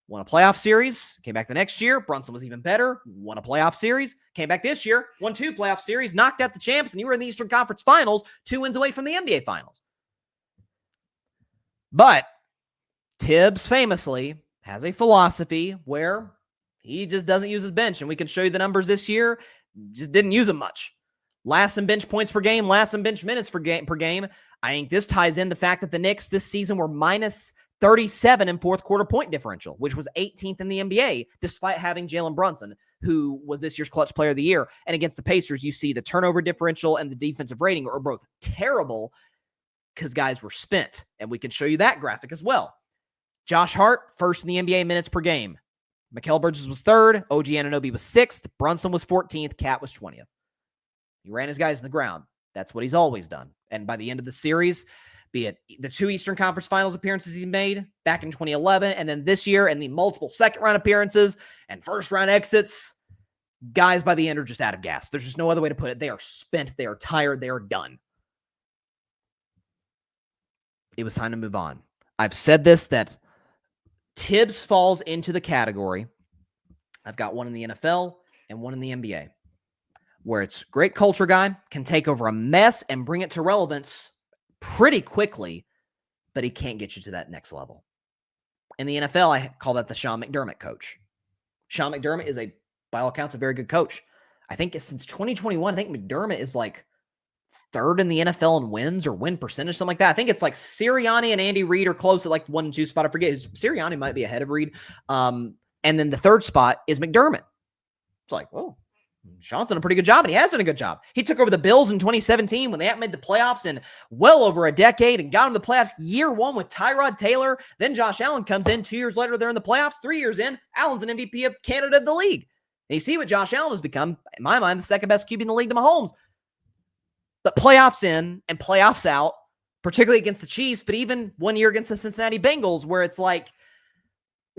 Won a playoff series. Came back the next year. Brunson was even better. Won a playoff series. Came back this year. Won 2 playoff series. Knocked out the champs. And you were in the Eastern Conference Finals. 2 wins away from the NBA Finals. But Tibbs famously has a philosophy where he just doesn't use his bench. And we can show you the numbers this year. Just didn't use them much. Last in bench points per game. Last in bench minutes per game. I think this ties in the fact that the Knicks this season were minus 37 in fourth quarter point differential, which was 18th in the NBA, despite having Jalen Brunson, who was this year's clutch player of the year. And against the Pacers, you see the turnover differential and the defensive rating are both terrible because guys were spent. And we can show you that graphic as well. Josh Hart, first in the NBA minutes per game. Mikal Bridges was 3rd. OG Anunoby was 6th. Brunson was 14th. Cat was 20th. He ran his guys in the ground. That's what he's always done. And by the end of the series, be it the 2 Eastern Conference Finals appearances he's made back in 2011, and then this year, and the multiple second-round appearances and first-round exits, guys by the end are just out of gas. There's just no other way to put it. They are spent. They are tired. They are done. It was time to move on. I've said this, that Tibbs falls into the category. I've got one in the NFL and one in the NBA, where it's great culture guy, can take over a mess and bring it to relevance pretty quickly, but he can't get you to that next level. In the NFL, I call that the Sean McDermott coach. Sean McDermott is, by all accounts, a very good coach. I think since 2021, I think McDermott is like third in the NFL in wins or win percentage, something like that. I think it's like Sirianni and Andy Reid are close at like 1 and 2 spot. I forget. Sirianni might be ahead of Reid. And then the third spot is McDermott. It's like, oh, Sean's done a pretty good job, and he has done a good job. He took over the Bills in 2017 when they hadn't made the playoffs in well over a decade and got them to the playoffs year 1 with Tyrod Taylor. Then Josh Allen comes in 2 years later. They're in the playoffs. 3 years in, Allen's an MVP of Canada of the league. And you see what Josh Allen has become, in my mind, the second best QB in the league to Mahomes. But playoffs in and playoffs out, particularly against the Chiefs, but even 1 year against the Cincinnati Bengals, where it's like,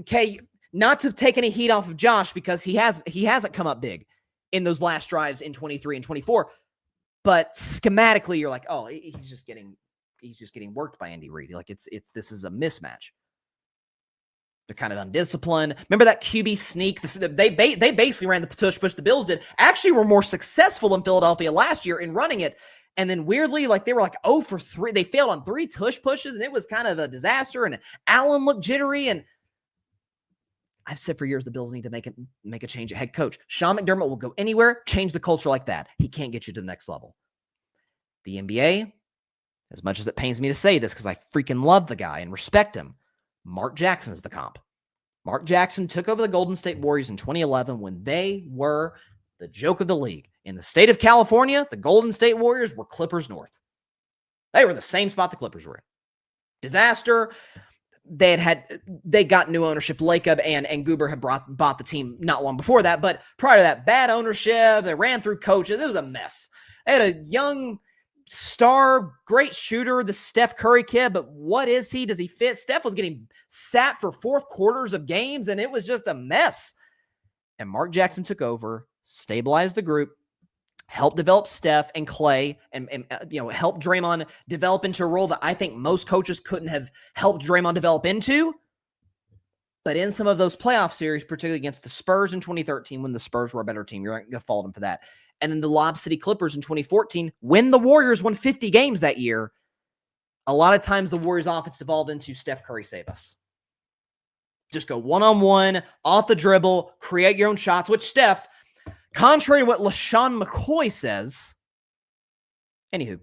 okay, not to take any heat off of Josh because he hasn't come up big in those last drives in 23 and 24. But schematically, you're like, oh, he's just getting worked by Andy Reid. Like this is a mismatch. They're kind of undisciplined. Remember that QB sneak? They basically ran the tush push. The Bills did. Actually were more successful in Philadelphia last year in running it. And then weirdly, like they were like 0 for 3. They failed on 3 tush pushes, and it was kind of a disaster. And Allen looked jittery. And I've said for years the Bills need to make a change at head coach. Sean McDermott will go anywhere, change the culture like that. He can't get you to the next level. The NBA, as much as it pains me to say this because I freaking love the guy and respect him, Mark Jackson is the comp. Mark Jackson took over the Golden State Warriors in 2011 when they were the joke of the league. In the state of California, the Golden State Warriors were Clippers North. They were the same spot the Clippers were in. Disaster. They got new ownership. Lacob and Goober had bought the team not long before that, but prior to that, bad ownership. They ran through coaches. It was a mess. They had a young star, great shooter, the Steph Curry kid, but what is he? Does he fit? Steph was getting sat for 4th quarters of games, and it was just a mess. And Mark Jackson took over, stabilized the group, helped develop Steph and Clay, and helped Draymond develop into a role that I think most coaches couldn't have helped Draymond develop into. But in some of those playoff series, particularly against the Spurs in 2013, when the Spurs were a better team, you're not going to fault them for that. And then the Lob City Clippers in 2014, when the Warriors won 50 games that year, a lot of times the Warriors offense devolved into Steph Curry save us. Just go one-on-one, off the dribble, create your own shots, which Steph, contrary to what LaShawn McCoy says, anywho,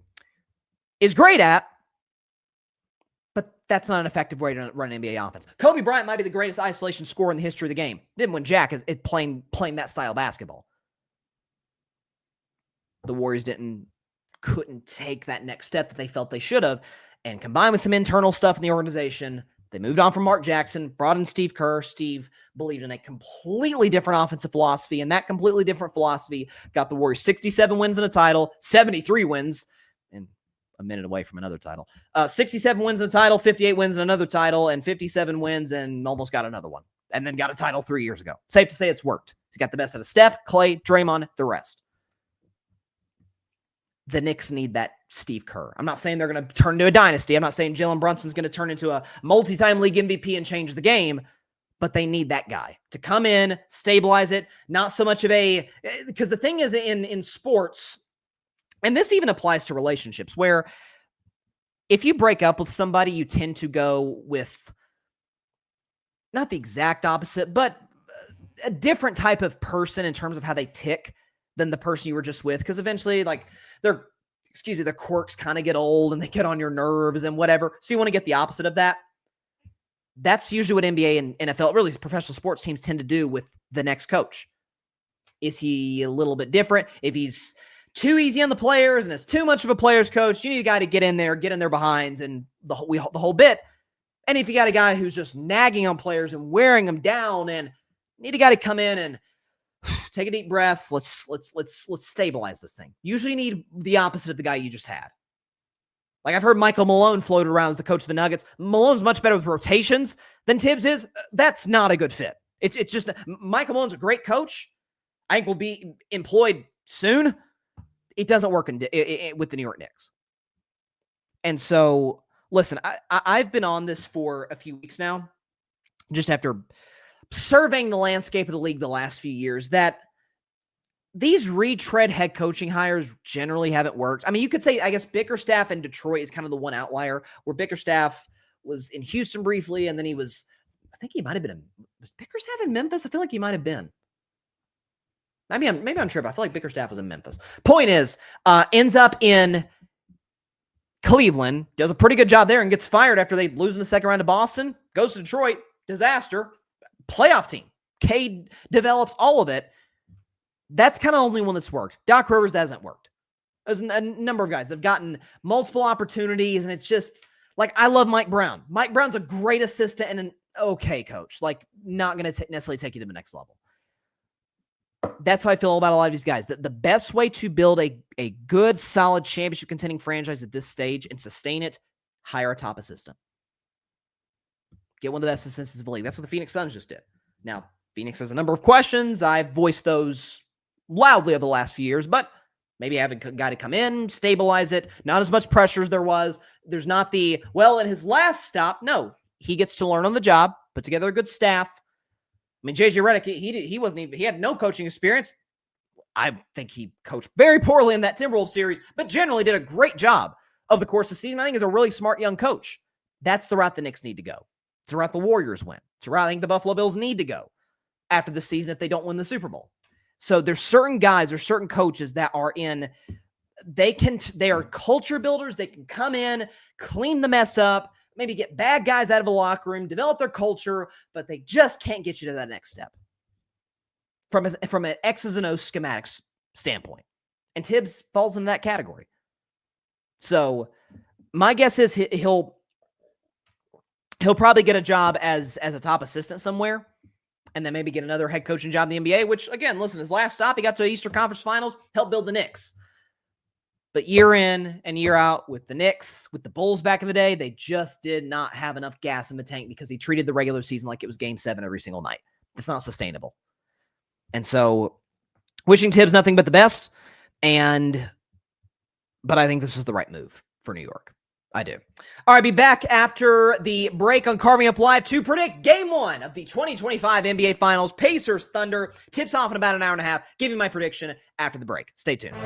is great at, but that's not an effective way to run an NBA offense. Kobe Bryant might be the greatest isolation scorer in the history of the game. Didn't win jack is playing that style of basketball. The Warriors couldn't take that next step that they felt they should have. And combined with some internal stuff in the organization, they moved on from Mark Jackson, brought in Steve Kerr. Steve believed in a completely different offensive philosophy, and that completely different philosophy got the Warriors 67 wins and a title, 73 wins, and a minute away from another title. 67 wins and a title, 58 wins and another title, and 57 wins and almost got another one. And then got a title 3 years ago. Safe to say it's worked. He's got the best out of Steph, Clay, Draymond, the rest. The Knicks need that Steve Kerr. I'm not saying they're going to turn into a dynasty. I'm not saying Jalen Brunson's going to turn into a multi-time league MVP and change the game, but they need that guy to come in, stabilize it. Not so much of because the thing is in sports, and this even applies to relationships, where if you break up with somebody, you tend to go with not the exact opposite, but a different type of person in terms of how they tick than the person you were just with. Because eventually, like, their quirks kind of get old and they get on your nerves and whatever. So you want to get the opposite of that. That's usually what NBA and NFL, really professional sports teams, tend to do with the next coach. Is he a little bit different? If he's too easy on the players and is too much of a player's coach, you need a guy to get in their behinds and the whole bit. And if you got a guy who's just nagging on players and wearing them down, and need a guy to come in and take a deep breath. Let's stabilize this thing. Usually you need the opposite of the guy you just had. Like I've heard Michael Malone float around as the coach of the Nuggets. Malone's much better with rotations than Tibbs is. That's not a good fit. It's just Michael Malone's a great coach. I think will be employed soon. It doesn't work with the New York Knicks. And so, listen, I've been on this for a few weeks now, just after surveying the landscape of the league the last few years, that these retread head coaching hires generally haven't worked. I mean, you could say, I guess, Bickerstaff in Detroit is kind of the one outlier, where Bickerstaff was in Houston briefly, and then he was, I think he might have been, was Bickerstaff in Memphis? I feel like he might have been. Maybe I'm tripping. I feel like Bickerstaff was in Memphis. Point is, ends up in Cleveland, does a pretty good job there, and gets fired after they lose in the second round to Boston, goes to Detroit, disaster, playoff team. Cade develops all of it. That's kind of the only one that's worked. Doc Rivers, that hasn't worked. There's a number of guys that have gotten multiple opportunities, and it's just, like, I love Mike Brown. Mike Brown's a great assistant and an okay coach. Like, not going to necessarily take you to the next level. That's how I feel about a lot of these guys. The best way to build a good, solid championship contending franchise at this stage and sustain it, hire a top assistant. Get one of the best assistants in the league. That's what the Phoenix Suns just did. Now, Phoenix has a number of questions. I've voiced those loudly over the last few years, but maybe have a guy to come in, stabilize it. Not as much pressure as there was. There's not the, well, in his last stop, no. He gets to learn on the job, put together a good staff. I mean, JJ Redick, he had no coaching experience. I think he coached very poorly in that Timberwolves series, but generally did a great job of the course of the season. I think he's a really smart young coach. That's the route the Knicks need to go. It's the route the Warriors went. It's the route I think the Buffalo Bills need to go after the season if they don't win the Super Bowl. So there's certain guys or certain coaches that are they are culture builders. They can come in, clean the mess up, maybe get bad guys out of a locker room, develop their culture, but they just can't get you to that next step from an X's and O's schematics standpoint. And Tibbs falls into that category. So my guess is he'll probably get a job as a top assistant somewhere, and then maybe get another head coaching job in the NBA, which, again, listen, his last stop, he got to the Eastern Conference Finals, helped build the Knicks. But year in and year out with the Knicks, with the Bulls back in the day, they just did not have enough gas in the tank because he treated the regular season like it was Game 7 every single night. It's not sustainable. And so, wishing Tibbs nothing but the best, but I think this was the right move for New York. I do. All right, be back after the break on Carving Up Live to predict Game 1 of the 2025 NBA Finals, Pacers Thunder. Tips off in about an hour and a half. Give you my prediction after the break. Stay tuned.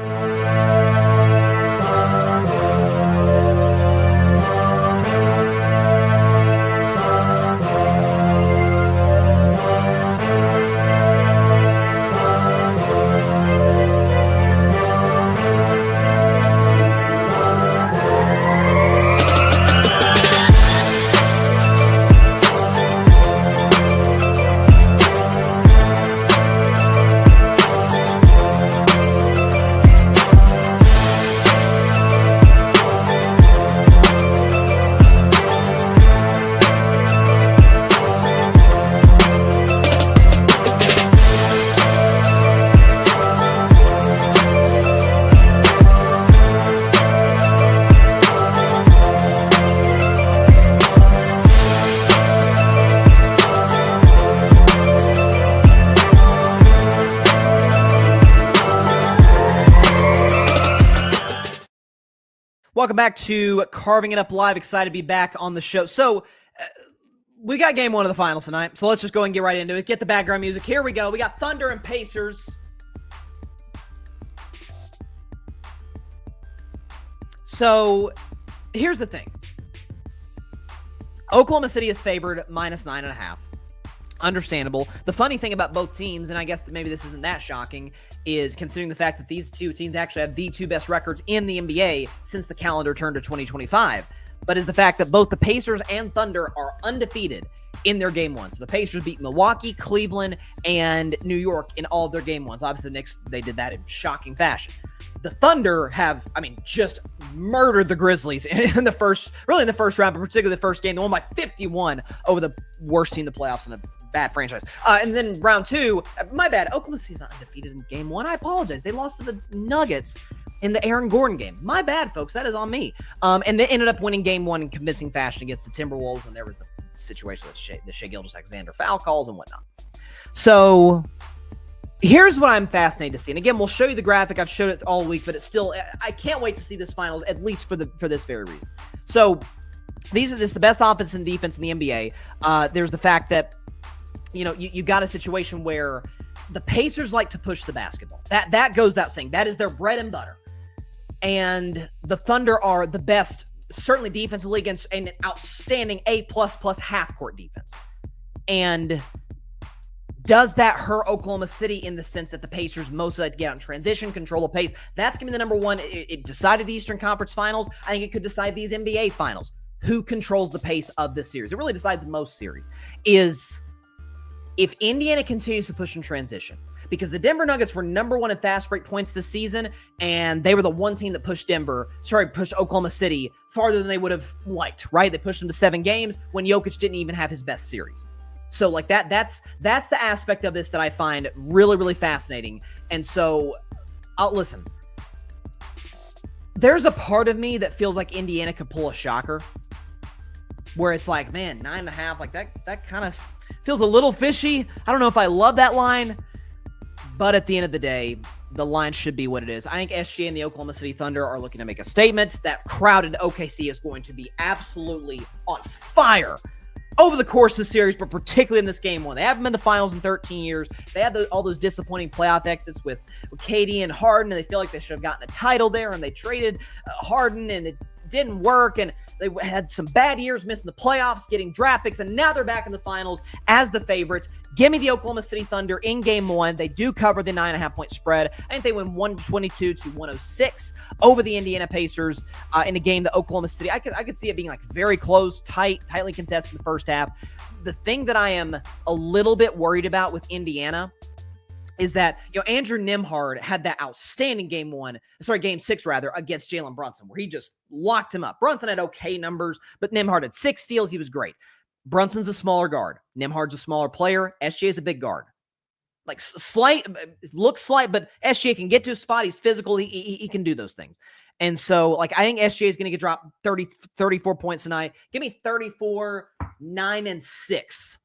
Welcome back to Carving It Up Live. Excited to be back on the show. So, we got Game 1 of the Finals tonight, so let's just go and get right into it. Get the background music. Here we go. We got Thunder and Pacers. So, here's the thing. Oklahoma City is favored -9.5. Understandable. The funny thing about both teams, and I guess that maybe this isn't that shocking, is considering the fact that these two teams actually have the two best records in the NBA since the calendar turned to 2025, but is the fact that both the Pacers and Thunder are undefeated in their Game 1. So the Pacers beat Milwaukee, Cleveland, and New York in all of their Game 1s. Obviously, the Knicks, they did that in shocking fashion. The Thunder have, just murdered the Grizzlies in the first round, but particularly the first game. They won by 51 over the worst team in the playoffs in bad franchise. And then round 2, my bad. Oklahoma City's not undefeated in game 1. I apologize. They lost to the Nuggets in the Aaron Gordon game. My bad, folks. That is on me. And they ended up winning game 1 in convincing fashion against the Timberwolves when there was the situation with the Shai Gilgeous-Alexander foul calls and whatnot. So here's what I'm fascinated to see. And again, we'll show you the graphic. I've showed it all week, but it's still, I can't wait to see this finals, at least for this very reason. So this is the best offense and defense in the NBA. There's the fact that, you got a situation where the Pacers like to push the basketball. That goes without saying. That is their bread and butter. And the Thunder are the best, certainly defensive league, and an outstanding A++ half-court defense. And does that hurt Oklahoma City in the sense that the Pacers mostly like to get out in transition, control the pace? That's going to be the number one. It decided the Eastern Conference Finals. I think it could decide these NBA Finals. Who controls the pace of this series? It really decides most series. Is if Indiana continues to push in transition, because the Denver Nuggets were number 1 in fast break points this season, and they were the one team that pushed Oklahoma City farther than they would have liked, right? They pushed them to 7 games when Jokic didn't even have his best series. So like that's the aspect of this that I find really, really fascinating. And so listen, there's a part of me that feels like Indiana could pull a shocker where it's like, man, 9.5, like that kind of feels a little fishy. I don't know if I love that line, but at the end of the day, the line should be what it is. I think SGA and the Oklahoma City Thunder are looking to make a statement. That crowd in OKC is going to be absolutely on fire over the course of the series, but particularly in this game 1. They haven't been in the finals in 13 years. They had all those disappointing playoff exits with KD and Harden, and they feel like they should have gotten a title there, and they traded Harden, and it didn't work, and they had some bad years missing the playoffs, getting draft picks, and now they're back in the finals as the favorites. Give me the Oklahoma City Thunder in game 1. They do cover the 9.5-point spread. I think they win 122-106 over the Indiana Pacers in a game that Oklahoma City, I could see it being like very close, tightly contested in the first half. The thing that I am a little bit worried about with Indiana is that, Andrew Nembhard had that outstanding game 6 against Jalen Brunson, where he just locked him up. Brunson had okay numbers, but Nembhard had 6 steals. He was great. Brunson's a smaller guard. Nembhard's a smaller player. SGA is a big guard. Like looks slight, but SGA can get to a spot. He's physical. He can do those things. And so, I think SGA is going to get dropped 34 points tonight. Give me 34, 9, and 6.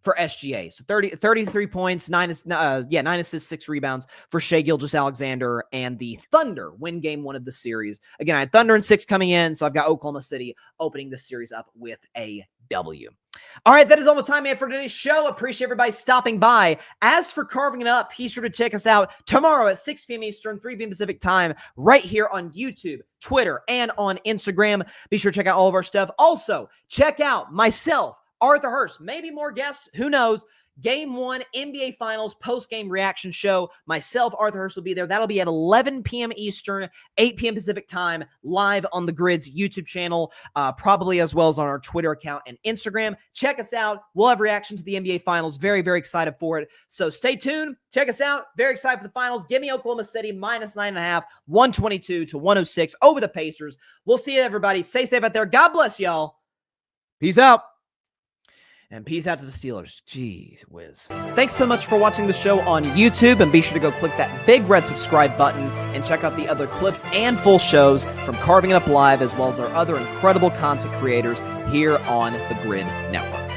For SGA. So 33 points, 9 assists, 6 rebounds for Shai Gilgeous-Alexander, and the Thunder win game 1 of the series. Again, I had Thunder and 6 coming in, so I've got Oklahoma City opening the series up with a W. All right, that is all the time we have for today's show. Appreciate everybody stopping by. As for Carving It Up, be sure to check us out tomorrow at 6 p.m. Eastern, 3 p.m. Pacific time, right here on YouTube, Twitter, and on Instagram. Be sure to check out all of our stuff. Also, check out myself, Arthur Hurst, maybe more guests, who knows. Game 1 NBA Finals post-game reaction show. Myself, Arthur Hurst, will be there. That'll be at 11 p.m. Eastern, 8 p.m. Pacific time, live on the Grid's YouTube channel, probably as well as on our Twitter account and Instagram. Check us out. We'll have reaction to the NBA Finals. Very, very excited for it. So stay tuned. Check us out. Very excited for the finals. Give me Oklahoma City minus 9.5, 122-106 over the Pacers. We'll see you, everybody. Stay safe out there. God bless y'all. Peace out. And peace out to the Steelers. Jeez whiz. Thanks so much for watching the show on YouTube, and be sure to go click that big red subscribe button and check out the other clips and full shows from Carving It Up Live, as well as our other incredible content creators here on the Grid Network.